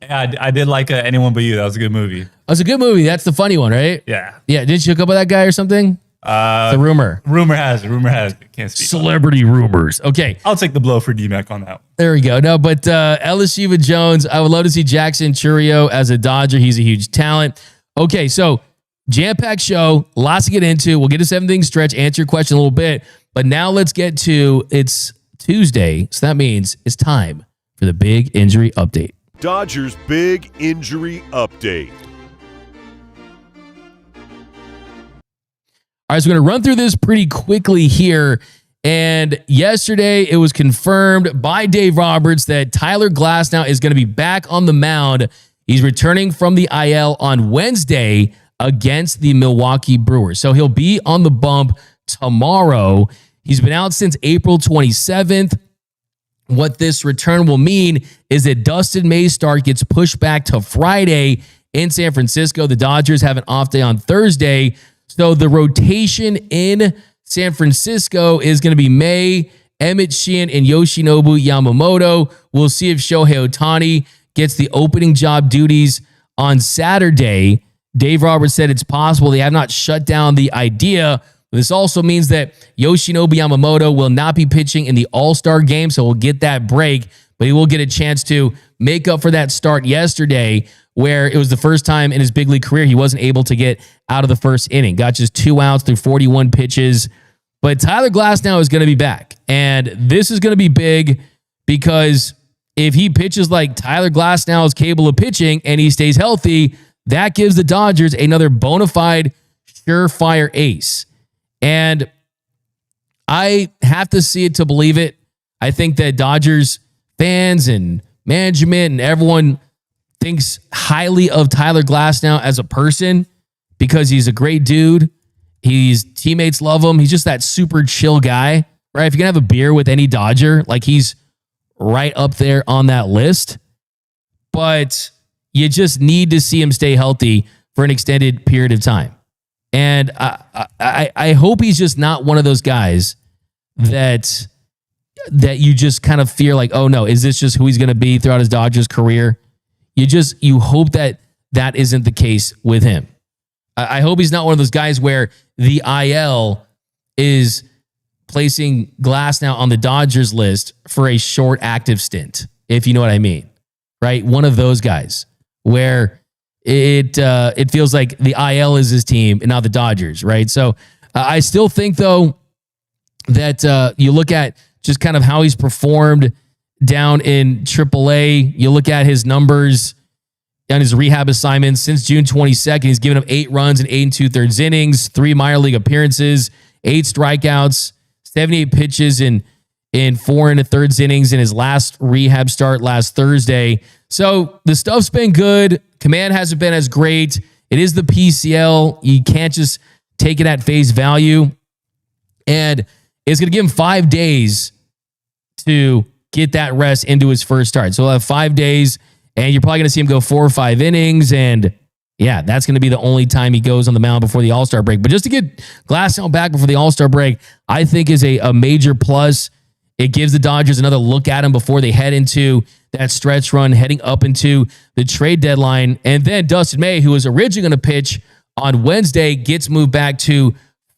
I did like Anyone But You. That was a good movie. It was a good movie. That's the funny one, right? Yeah. Yeah. Did you hook up with that guy or something? The rumor. Rumor has it. Can't speak. Celebrity rumors. Okay. I'll take the blow for Dmac on that one. There we go. No, but Ellis Shiva Jones, I would love to see Jackson Churio as a Dodger. He's a huge talent. Okay, so jam-packed show, lots to get into. We'll get to 7 things stretch, answer your question a little bit. But now let's get to, it's Tuesday, so that means it's time for the big injury update. Dodgers big injury update. All right, so we're going to run through this pretty quickly here. And yesterday, it was confirmed by Dave Roberts that Tyler Glasnow is going to be back on the mound. He's returning from the IL on Wednesday against the Milwaukee Brewers. So he'll be on the bump tomorrow. He's been out since April 27th. What this return will mean is that Dustin May's start gets pushed back to Friday in San Francisco. The Dodgers have an off day on Thursday. So the rotation in San Francisco is going to be May, Emmet Sheehan, and Yoshinobu Yamamoto. We'll see if Shohei Ohtani gets the opening job duties on Saturday. Dave Roberts said it's possible. They have not shut down the idea. This also means that Yoshinobu Yamamoto will not be pitching in the All-Star game, so we'll get that break, but he will get a chance to make up for that start yesterday, where it was the first time in his big league career he wasn't able to get out of the first inning. Got just 2 outs through 41 pitches. But Tyler Glasnow is going to be back. And this is going to be big because if he pitches like Tyler Glasnow is capable of pitching and he stays healthy, that gives the Dodgers another bona fide, surefire ace. And I have to see it to believe it. I think that Dodgers fans and management and everyone thinks highly of Tyler Glasnow as a person because he's a great dude. His teammates love him. He's just that super chill guy, right? If you're going to have a beer with any Dodger, like he's right up there on that list. But you just need to see him stay healthy for an extended period of time. And I hope he's just not one of those guys that you just kind of fear like, oh no, is this just who he's going to be throughout his Dodgers career? You hope that isn't the case with him. I hope he's not one of those guys where the IL is placing Glasnow on the Dodgers list for a short active stint, if you know what I mean, right? One of those guys where it feels like the IL is his team and not the Dodgers, right? So I still think though that you look at just kind of how he's performed down in AAA. You look at his numbers on his rehab assignments since June 22nd. He's given up 8 runs in 8 2/3 innings, 3 minor league appearances, 8 strikeouts, 78 pitches in 4 1/3 innings in his last rehab start last Thursday. So the stuff's been good. Command hasn't been as great. It is the PCL. You can't just take it at face value. And it's going to give him 5 days to get that rest into his first start. So he'll have 5 days, and you're probably going to see him go 4 or 5 innings. And yeah, that's going to be the only time he goes on the mound before the All-Star break. But just to get Glasnow back before the All-Star break, I think is a major plus. It gives the Dodgers another look at him before they head into that stretch run, heading up into the trade deadline. And then Dustin May, who was originally going to pitch on Wednesday, gets moved back to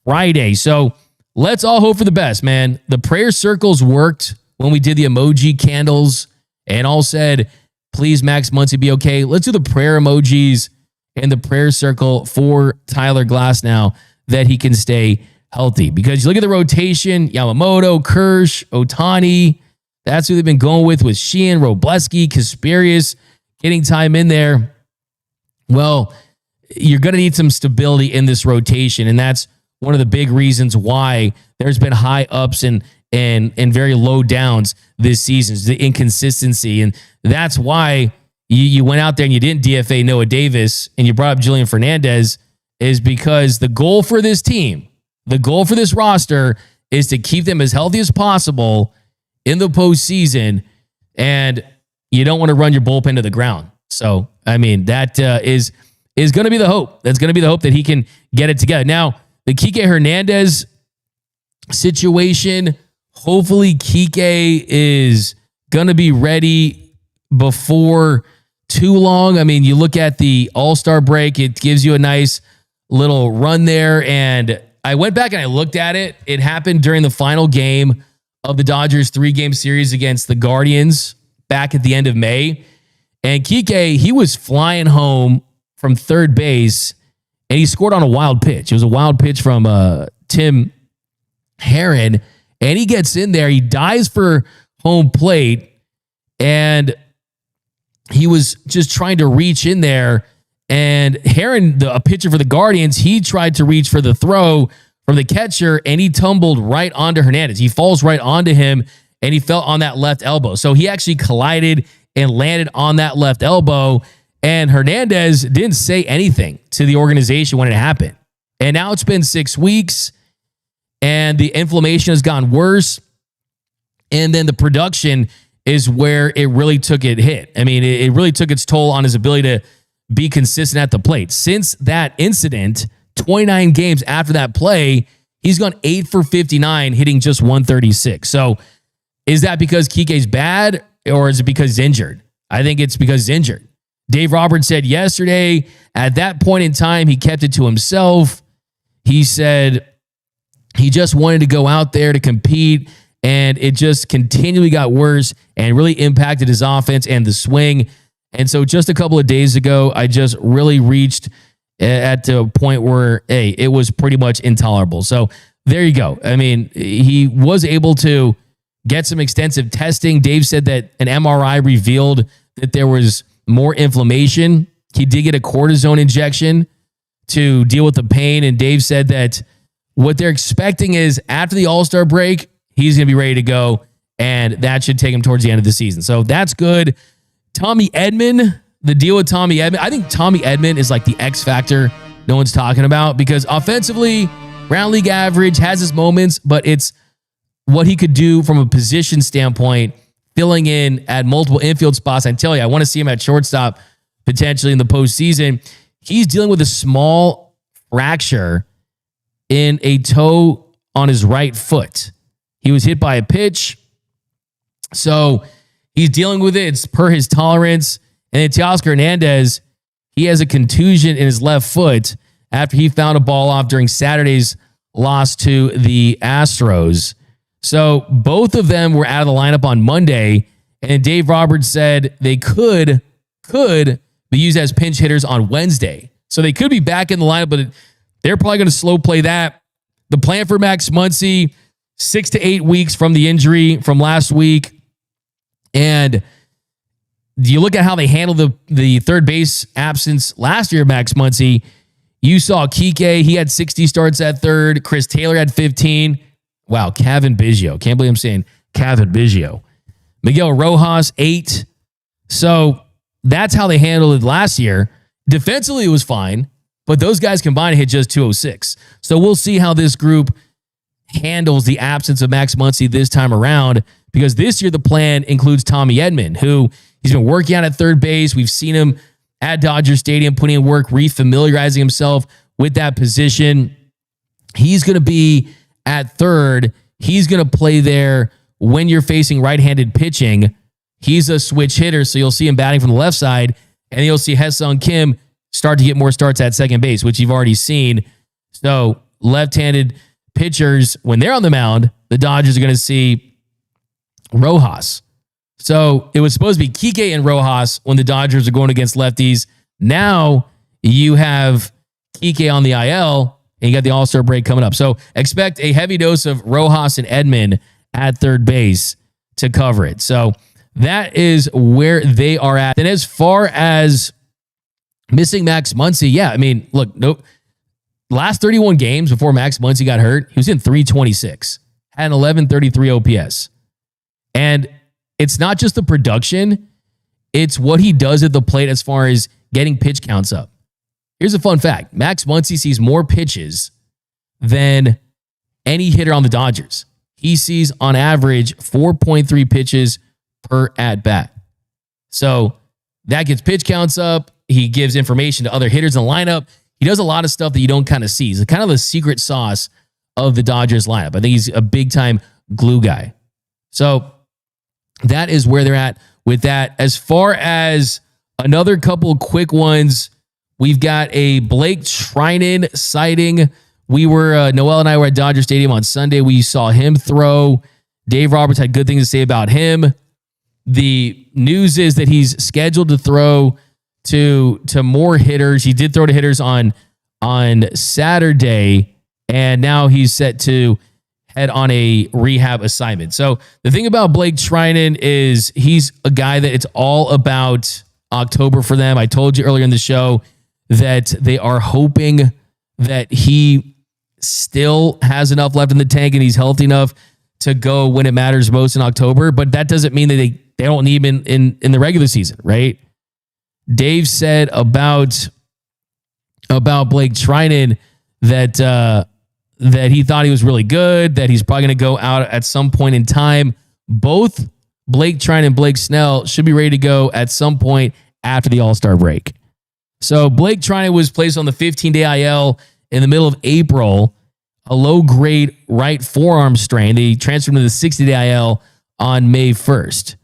Friday. So let's all hope for the best, man. The prayer circles worked when we did the emoji candles and all said, please, Max Muncy, be okay. Let's do the prayer emojis in the prayer circle for Tyler Glass now that he can stay healthy. Because you look at the rotation, Yamamoto, Kirsch, Ohtani, that's who they've been going with Sheehan, Robleski, Kasperius, getting time in there. Well, you're going to need some stability in this rotation, and that's one of the big reasons why there's been high ups and very low downs this season, the inconsistency. And that's why you went out there and you didn't DFA Noah Davis and you brought up Julian Fernandez, is because the goal for this team, the goal for this roster is to keep them as healthy as possible in the postseason, and you don't want to run your bullpen to the ground. So, I mean, that is going to be the hope. That's going to be the hope that he can get it together. Now, the Kike Hernandez situation, hopefully Kike is going to be ready before too long. I mean, you look at the All-Star break, it gives you a nice little run there. And I went back and I looked at it. It happened during the final game of the Dodgers 3-game series against the Guardians back at the end of May. And Kike, he was flying home from third base and he scored on a wild pitch. It was a wild pitch from Tim Herron. And he gets in there, he dives for home plate, and he was just trying to reach in there. And Herron, a pitcher for the Guardians, he tried to reach for the throw from the catcher, and he tumbled right onto Hernandez. He falls right onto him, and he fell on that left elbow. So he actually collided and landed on that left elbow, and Hernandez didn't say anything to the organization when it happened. And now it's been 6 weeks, and the inflammation has gotten worse, and then the production is where it really took it hit. I mean, it really took its toll on his ability to be consistent at the plate. Since that incident, 29 games after that play, he's gone 8 for 59, hitting just 136. So is that because Kike's bad, or is it because he's injured? I think it's because he's injured. Dave Roberts said yesterday, at that point in time, he kept it to himself. He said he just wanted to go out there to compete, and it just continually got worse and really impacted his offense and the swing. And so just a couple of days ago, I just really reached at a point where, hey, it was pretty much intolerable. So there you go. I mean, he was able to get some extensive testing. Dave said that an MRI revealed that there was more inflammation. He did get a cortisone injection to deal with the pain. And Dave said that what they're expecting is after the All-Star break, he's going to be ready to go, and that should take him towards the end of the season. So that's good. Tommy Edman, the deal with Tommy Edman. I think Tommy Edman is like the X factor no one's talking about, because offensively, round league average, has his moments, but it's what he could do from a position standpoint, filling in at multiple infield spots. I tell you, I want to see him at shortstop potentially in the postseason. He's dealing with a small fracture in a toe on his right foot. He was hit by a pitch, so he's dealing with it. It's per his tolerance. And then Teoscar Hernandez, he has a contusion in his left foot after he found a ball off during Saturday's loss to the Astros. So both of them were out of the lineup on Monday, and Dave Roberts said they could be used as pinch hitters on Wednesday. So they could be back in the lineup, but they're probably going to slow play that. The plan for Max Muncy, 6 to 8 weeks from the injury from last week. And you look at how they handled the third base absence last year, Max Muncy. You saw Kike, he had 60 starts at third. Chris Taylor had 15. Wow, Kevin Biggio. Can't believe I'm saying Kevin Biggio. Miguel Rojas, 8. So that's how they handled it last year. Defensively, it was fine, but those guys combined hit just 206. So we'll see how this group handles the absence of Max Muncy this time around, because this year the plan includes Tommy Edman, who he's been working out at third base. We've seen him at Dodger Stadium putting in work, refamiliarizing himself with that position. He's going to be at third. He's going to play there when you're facing right-handed pitching. He's a switch hitter, so you'll see him batting from the left side, and you'll see Ha-Seong Kim start to get more starts at second base, which you've already seen. So left-handed pitchers, when they're on the mound, the Dodgers are going to see Rojas. So it was supposed to be Kike and Rojas when the Dodgers are going against lefties. Now you have Kike on the IL, and you got the All-Star break coming up. So expect a heavy dose of Rojas and Edman at third base to cover it. So that is where they are at. And as far as missing Max Muncy, yeah, I mean, look, last 31 games before Max Muncy got hurt, he was in 326, had an 1133 OPS. And it's not just the production, it's what he does at the plate as far as getting pitch counts up. Here's a fun fact. Max Muncy sees more pitches than any hitter on the Dodgers. He sees on average 4.3 pitches per at-bat. So that gets pitch counts up. He gives information to other hitters in the lineup. He does a lot of stuff that you don't kind of see. He's kind of the secret sauce of the Dodgers lineup. I think he's a big-time glue guy. So that is where they're at with that. As far as another couple quick ones, we've got a Blake Treinen sighting. Noel and I were at Dodger Stadium on Sunday. We saw him throw. Dave Roberts had good things to say about him. The news is that he's scheduled to throw to more hitters. He did throw to hitters on Saturday, and now he's set to head on a rehab assignment. So the thing about Blake Treinen is he's a guy that it's all about October for them. I told you earlier in the show that they are hoping that he still has enough left in the tank and he's healthy enough to go when it matters most in October. But that doesn't mean that they don't need him in the regular season, right? Dave said about Blake Treinen that he thought he was really good, that he's probably going to go out at some point in time. Both Blake Treinen and Blake Snell should be ready to go at some point after the All-Star break. So Blake Treinen was placed on the 15-day IL in the middle of April, a low-grade right forearm strain. They transferred him to the 60-day IL on May 1st.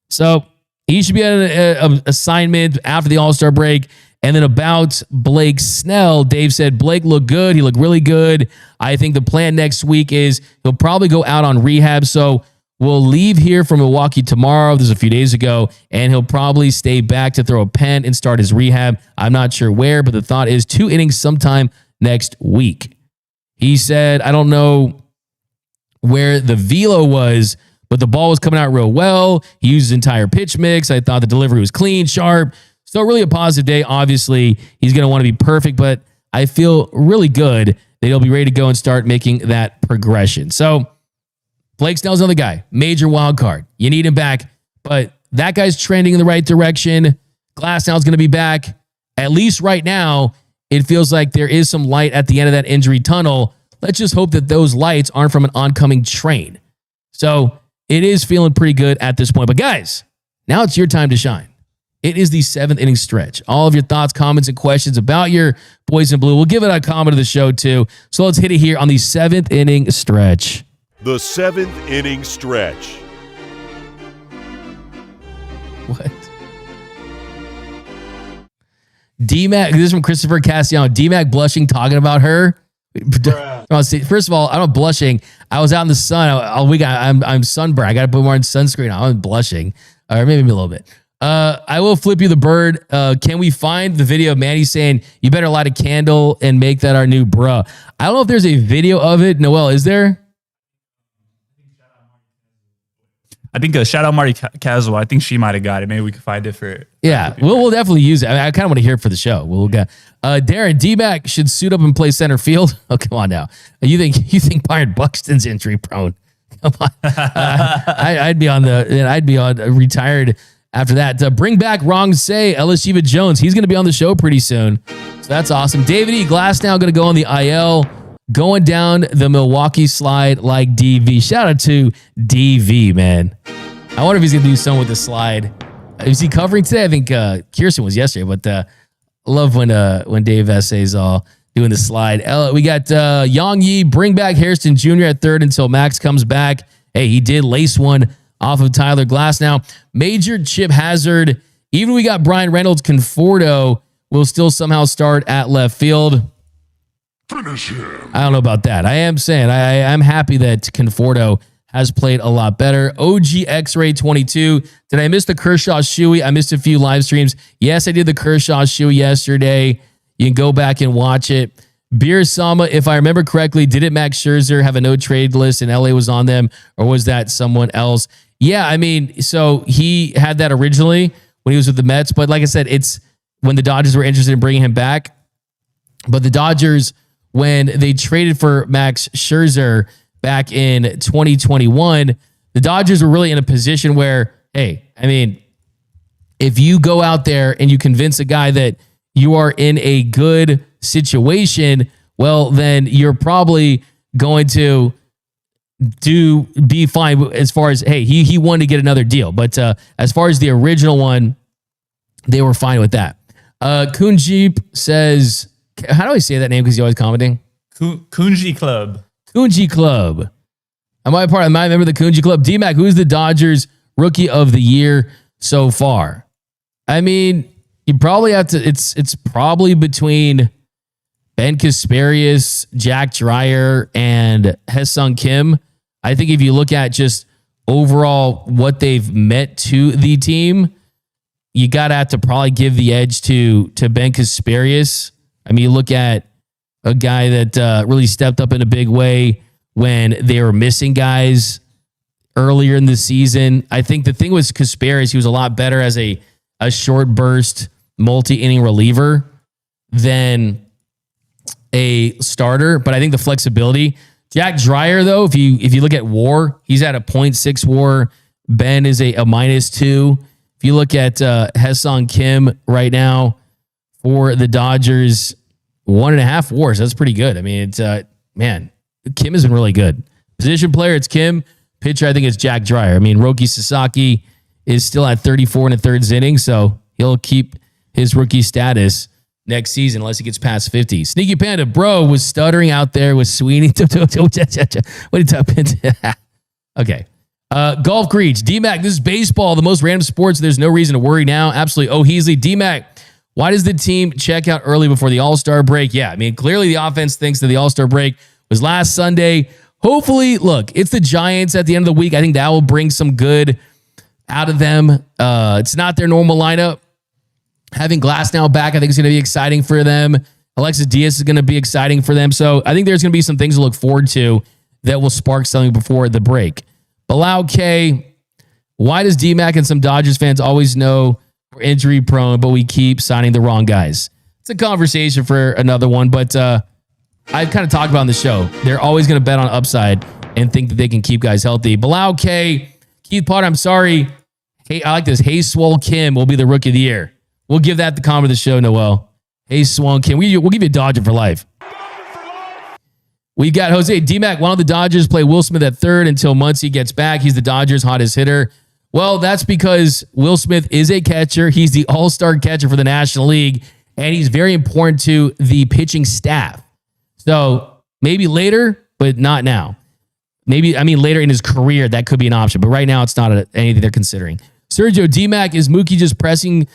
So he should be at an assignment after the All-Star break. And then about Blake Snell, Dave said Blake looked good. He looked really good. I think the plan next week is he'll probably go out on rehab. So we'll leave here from Milwaukee tomorrow. This is a few days ago. And he'll probably stay back to throw a pen and start his rehab. I'm not sure where, but the thought is 2 innings sometime next week. He said, I don't know where the velo was, but the ball was coming out real well. He used his entire pitch mix. I thought the delivery was clean, sharp. So really a positive day. Obviously, he's going to want to be perfect, but I feel really good that he'll be ready to go and start making that progression. So Blake Snell's another guy, major wild card. You need him back, but that guy's trending in the right direction. Glasnow's going to be back. At least right now, it feels like there is some light at the end of that injury tunnel. Let's just hope that those lights aren't from an oncoming train. So it is feeling pretty good at this point. But guys, now it's your time to shine. It is the 7th inning stretch. All of your thoughts, comments, and questions about your boys in blue. We'll give it a comment of the show too. So let's hit it here on the 7th inning stretch. The 7th inning stretch. What? Dmac, this is from Christopher Castellano. Dmac blushing, talking about her. First of all, I'm not blushing. I was out in the sun all week. I'm sunburned. I got to put more on sunscreen. I'm blushing, or maybe a little bit. I will flip you the bird. Can we find the video of Manny saying, you better light a candle and make that our new bruh? I don't know if there's a video of it. Noel, is there? I think shout out Marty Caswell. I think she might have got it. Maybe we could find it for. Yeah, we'll definitely use it. I mean, I kind of want to hear it for the show. We'll get Darren Dmac should suit up and play center field. Oh, come on now. You think Byron Buxton's injury prone? Come on. I'd be on retired after that. Bring back Wrong Say Elishiva Jones. He's going to be on the show pretty soon. So that's awesome. David E. Glasnow going to go on the IL. Going down the Milwaukee slide like DV. Shout out to DV, man. I wonder if he's going to do something with the slide. Is he covering today? I think Kirsten was yesterday, but I love when Dave Essay's all doing the slide. We got Yang Yi, bring back Hairston Jr. at third until Max comes back. Hey, he did lace one off of Tyler Glasnow. Major Chip Hazard. Even we got Bryan Reynolds, Conforto will still somehow start at left field. Finish him. I don't know about that. I am saying I'm happy that Conforto has played a lot better. OG X-Ray 22. Did I miss the Kershaw Shoey? I missed a few live streams. Yes, I did the Kershaw Shoey yesterday. You can go back and watch it. Beer Sama, if I remember correctly, didn't Max Scherzer have a no trade list and LA was on them, or was that someone else? Yeah, I mean, so he had that originally when he was with the Mets, but like I said, it's when the Dodgers were interested in bringing him back. But the Dodgers, when they traded for Max Scherzer back in 2021, the Dodgers were really in a position where, hey, I mean, if you go out there and you convince a guy that you are in a good situation, well, then you're probably going to be fine as far as, hey, he wanted to get another deal. But as far as the original one, they were fine with that. Kunjeep says, how do I say that name? Because he's always commenting. Kunji Club. Kunji Club. Am I a member of the Kunji Club? Dmac, who's the Dodgers Rookie of the Year so far? I mean, you probably have to, it's probably between Ben Kasparius, Jack Dreyer, and Haesung Kim. I think if you look at just overall what they've meant to the team, you got to have to probably give the edge to Ben Kasparius. I mean, you look at a guy that really stepped up in a big way when they were missing guys earlier in the season. I think the thing with Kasparius, he was a lot better as a short burst, multi-inning reliever than a starter, but I think the flexibility. Jack Dreyer, though, if you look at WAR, he's at a 0.6 WAR. Ben is a -2. If you look at Haesung Kim right now for the Dodgers, 1.5 WARs. That's pretty good. I mean, it's man, Kim has been really good. Position player, it's Kim. Pitcher, I think it's Jack Dreyer. I mean, Roki Sasaki is still at 34 1/3 innings, so he'll keep his rookie status next season unless he gets past 50. Sneaky Panda, bro, was stuttering out there with Sweeney. What are you talking about? Okay. Golf Greets. Dmac, this is baseball, the most random sports. There's no reason to worry now. Absolutely. Oh, Heasley. Dmac, why does the team check out early before the All-Star break? Yeah, I mean, clearly the offense thinks that the All-Star break was last Sunday. Hopefully, look, it's the Giants at the end of the week. I think that will bring some good out of them. It's not their normal lineup. Having Glass now back, I think is going to be exciting for them. Alexis Diaz is going to be exciting for them. So I think there's going to be some things to look forward to that will spark something before the break. Bilal K, why does DMAC and some Dodgers fans always know we're injury prone, but we keep signing the wrong guys? It's a conversation for another one, but I've kind of talked about on the show. They're always going to bet on upside and think that they can keep guys healthy. Bilal K, Keith Potter, I'm sorry. Hey, I like this. Hey, Swole Kim will be the Rookie of the Year. We'll give that the comment of the show, Noel. Hey, Swole Kim. We'll give you a Dodger for life. We got Jose DMAC. Why don't the Dodgers play Will Smith at third until Muncy gets back? He's the Dodgers' hottest hitter. Well, that's because Will Smith is a catcher. He's the all-star catcher for the National League, and he's very important to the pitching staff. So maybe later, but not now. Maybe, I mean, later in his career, that could be an option. But right now, it's not anything they're considering. Sergio DMAC, is Mookie just pressing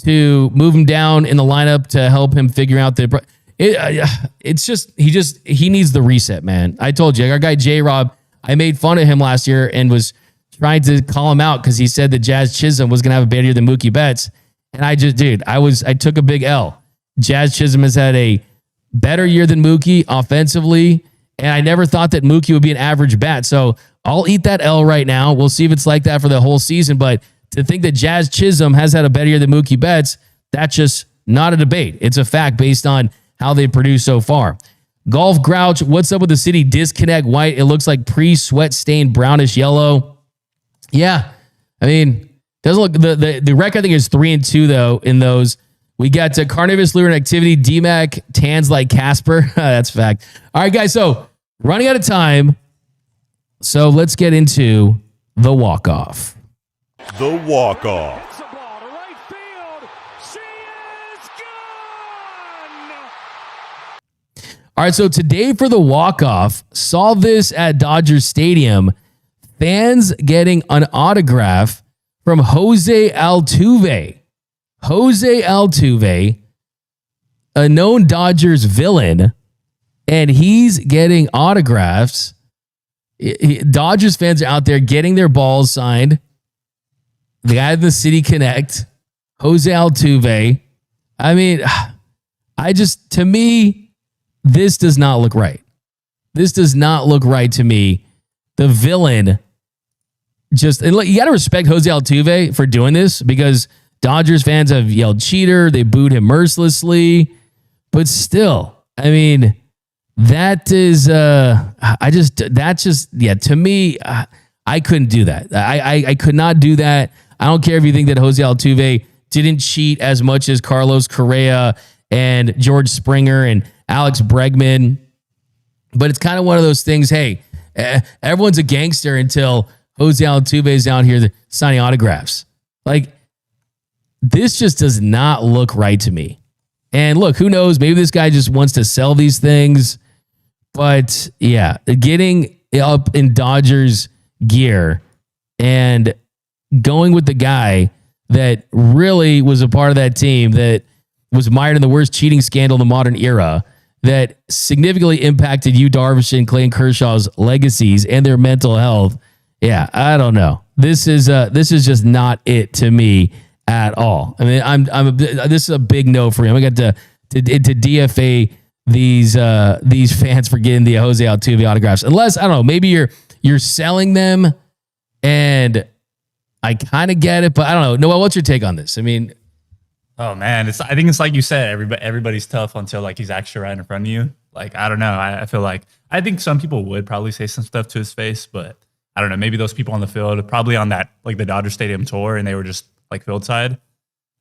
to move him down in the lineup to help him figure out the... It's just he needs the reset, man. I told you, our guy J-Rob, I made fun of him last year and was trying to call him out because he said that Jazz Chisholm was going to have a better year than Mookie Betts. And I took a big L. Jazz Chisholm has had a better year than Mookie offensively, and I never thought that Mookie would be an average bat. So I'll eat that L right now. We'll see if it's like that for the whole season. But to think that Jazz Chisholm has had a better year than Mookie Betts, that's just not a debate. It's a fact based on how they produce so far. Golf Grouch, what's up with the city disconnect white? It looks like pre-sweat stained brownish yellow. Yeah, I mean, doesn't look the record. I think is 3-2 though. In those, we got Carnivorous Lure and Activity. DMAC tans like Casper. That's a fact. All right, guys. So running out of time. So let's get into the walk off. The walk-off. All right, so today for the walk-off, saw this at Dodgers Stadium. Fans getting an autograph from Jose Altuve. Jose Altuve, a known Dodgers villain, and he's getting autographs. Dodgers fans are out there getting their balls signed. The guy in the City Connect, Jose Altuve. I mean... To me, this does not look right. This does not look right to me. The villain and look, you got to respect Jose Altuve for doing this because Dodgers fans have yelled cheater. They booed him mercilessly. But still, I mean, that is, to me, I couldn't do that. I could not do that. I don't care if you think that Jose Altuve didn't cheat as much as Carlos Correa and George Springer and Alex Bregman. But it's kind of one of those things, hey, everyone's a gangster until Jose Altuve is out here signing autographs. Like, this just does not look right to me. And look, who knows? Maybe this guy just wants to sell these things. But yeah, getting up in Dodgers gear and going with the guy that really was a part of that team that was mired in the worst cheating scandal in the modern era, that significantly impacted Yu Darvish and Clayton Kershaw's legacies and their mental health. Yeah, I don't know. This is just not it to me at all. I mean, this is a big no for him. I got to DFA these fans for getting the Jose Altuve autographs. Unless, I don't know, maybe you're selling them, and I kind of get it, but I don't know. Noel, what's your take on this? I mean, oh man, I think it's like you said, everybody's tough until like he's actually right in front of you. Like, I don't know. I feel like, I think some people would probably say some stuff to his face, but I don't know. Maybe those people on the field, probably on that, like the Dodger Stadium tour, and they were just like field side.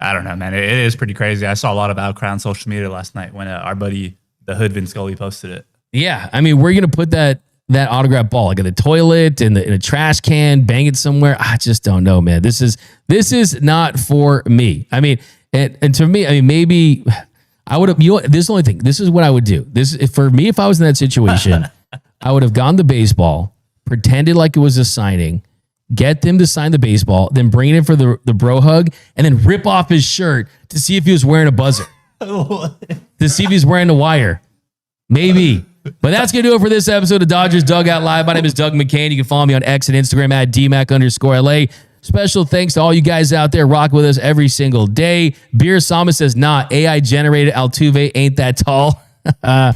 I don't know, man. It is pretty crazy. I saw a lot of outcry on social media last night when our buddy, the Hood Vin Scully, posted it. Yeah. I mean, we're going to put that autograph ball like in the toilet, in a trash can, bang it somewhere. I just don't know, man. This is not for me. I mean, and to me, I mean, maybe I would have, this is the only thing. This is what I would do. For me, if I was in that situation, I would have gone to baseball, pretended like it was a signing, get them to sign the baseball, then bring it in for the bro hug, and then rip off his shirt to see if he was wearing a buzzer. To see if he's wearing a wire. Maybe. But that's going to do it for this episode of Dodgers Dugout Live. My name is Doug McKain. You can follow me on X and Instagram at Dmac_LA. Special thanks to all you guys out there rocking with us every single day. Beer Sama says, AI generated Altuve ain't that tall. I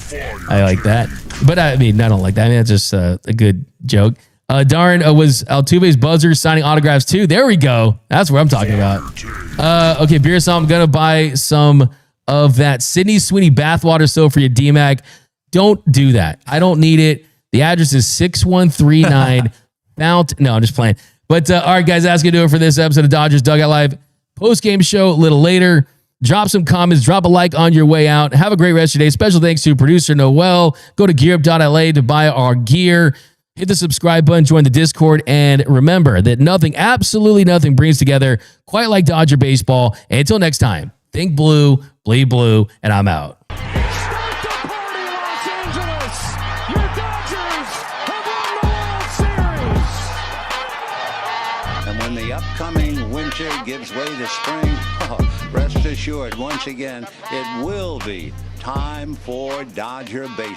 like that. But I mean, I don't like that. I mean, that's just a good joke. Darn, was Altuve's buzzer signing autographs too? There we go. That's what I'm talking about. Okay, Beer Sama, I'm going to buy some of that Sydney Sweeney bathwater soap for your Dmac. Don't do that. I don't need it. The address is 6139 Mount. No, I'm just playing. But all right, guys, that's going to do it for this episode of Dodgers Dugout Live. Post-game show a little later. Drop some comments. Drop a like on your way out. Have a great rest of your day. Special thanks to producer Noel. Go to gearup.la to buy our gear. Hit the subscribe button. Join the Discord. And remember that absolutely nothing brings together quite like Dodger baseball. And until next time, think blue, bleed blue, and I'm out. Upcoming winter gives way to spring. Rest assured, once again, it will be time for Dodger baseball.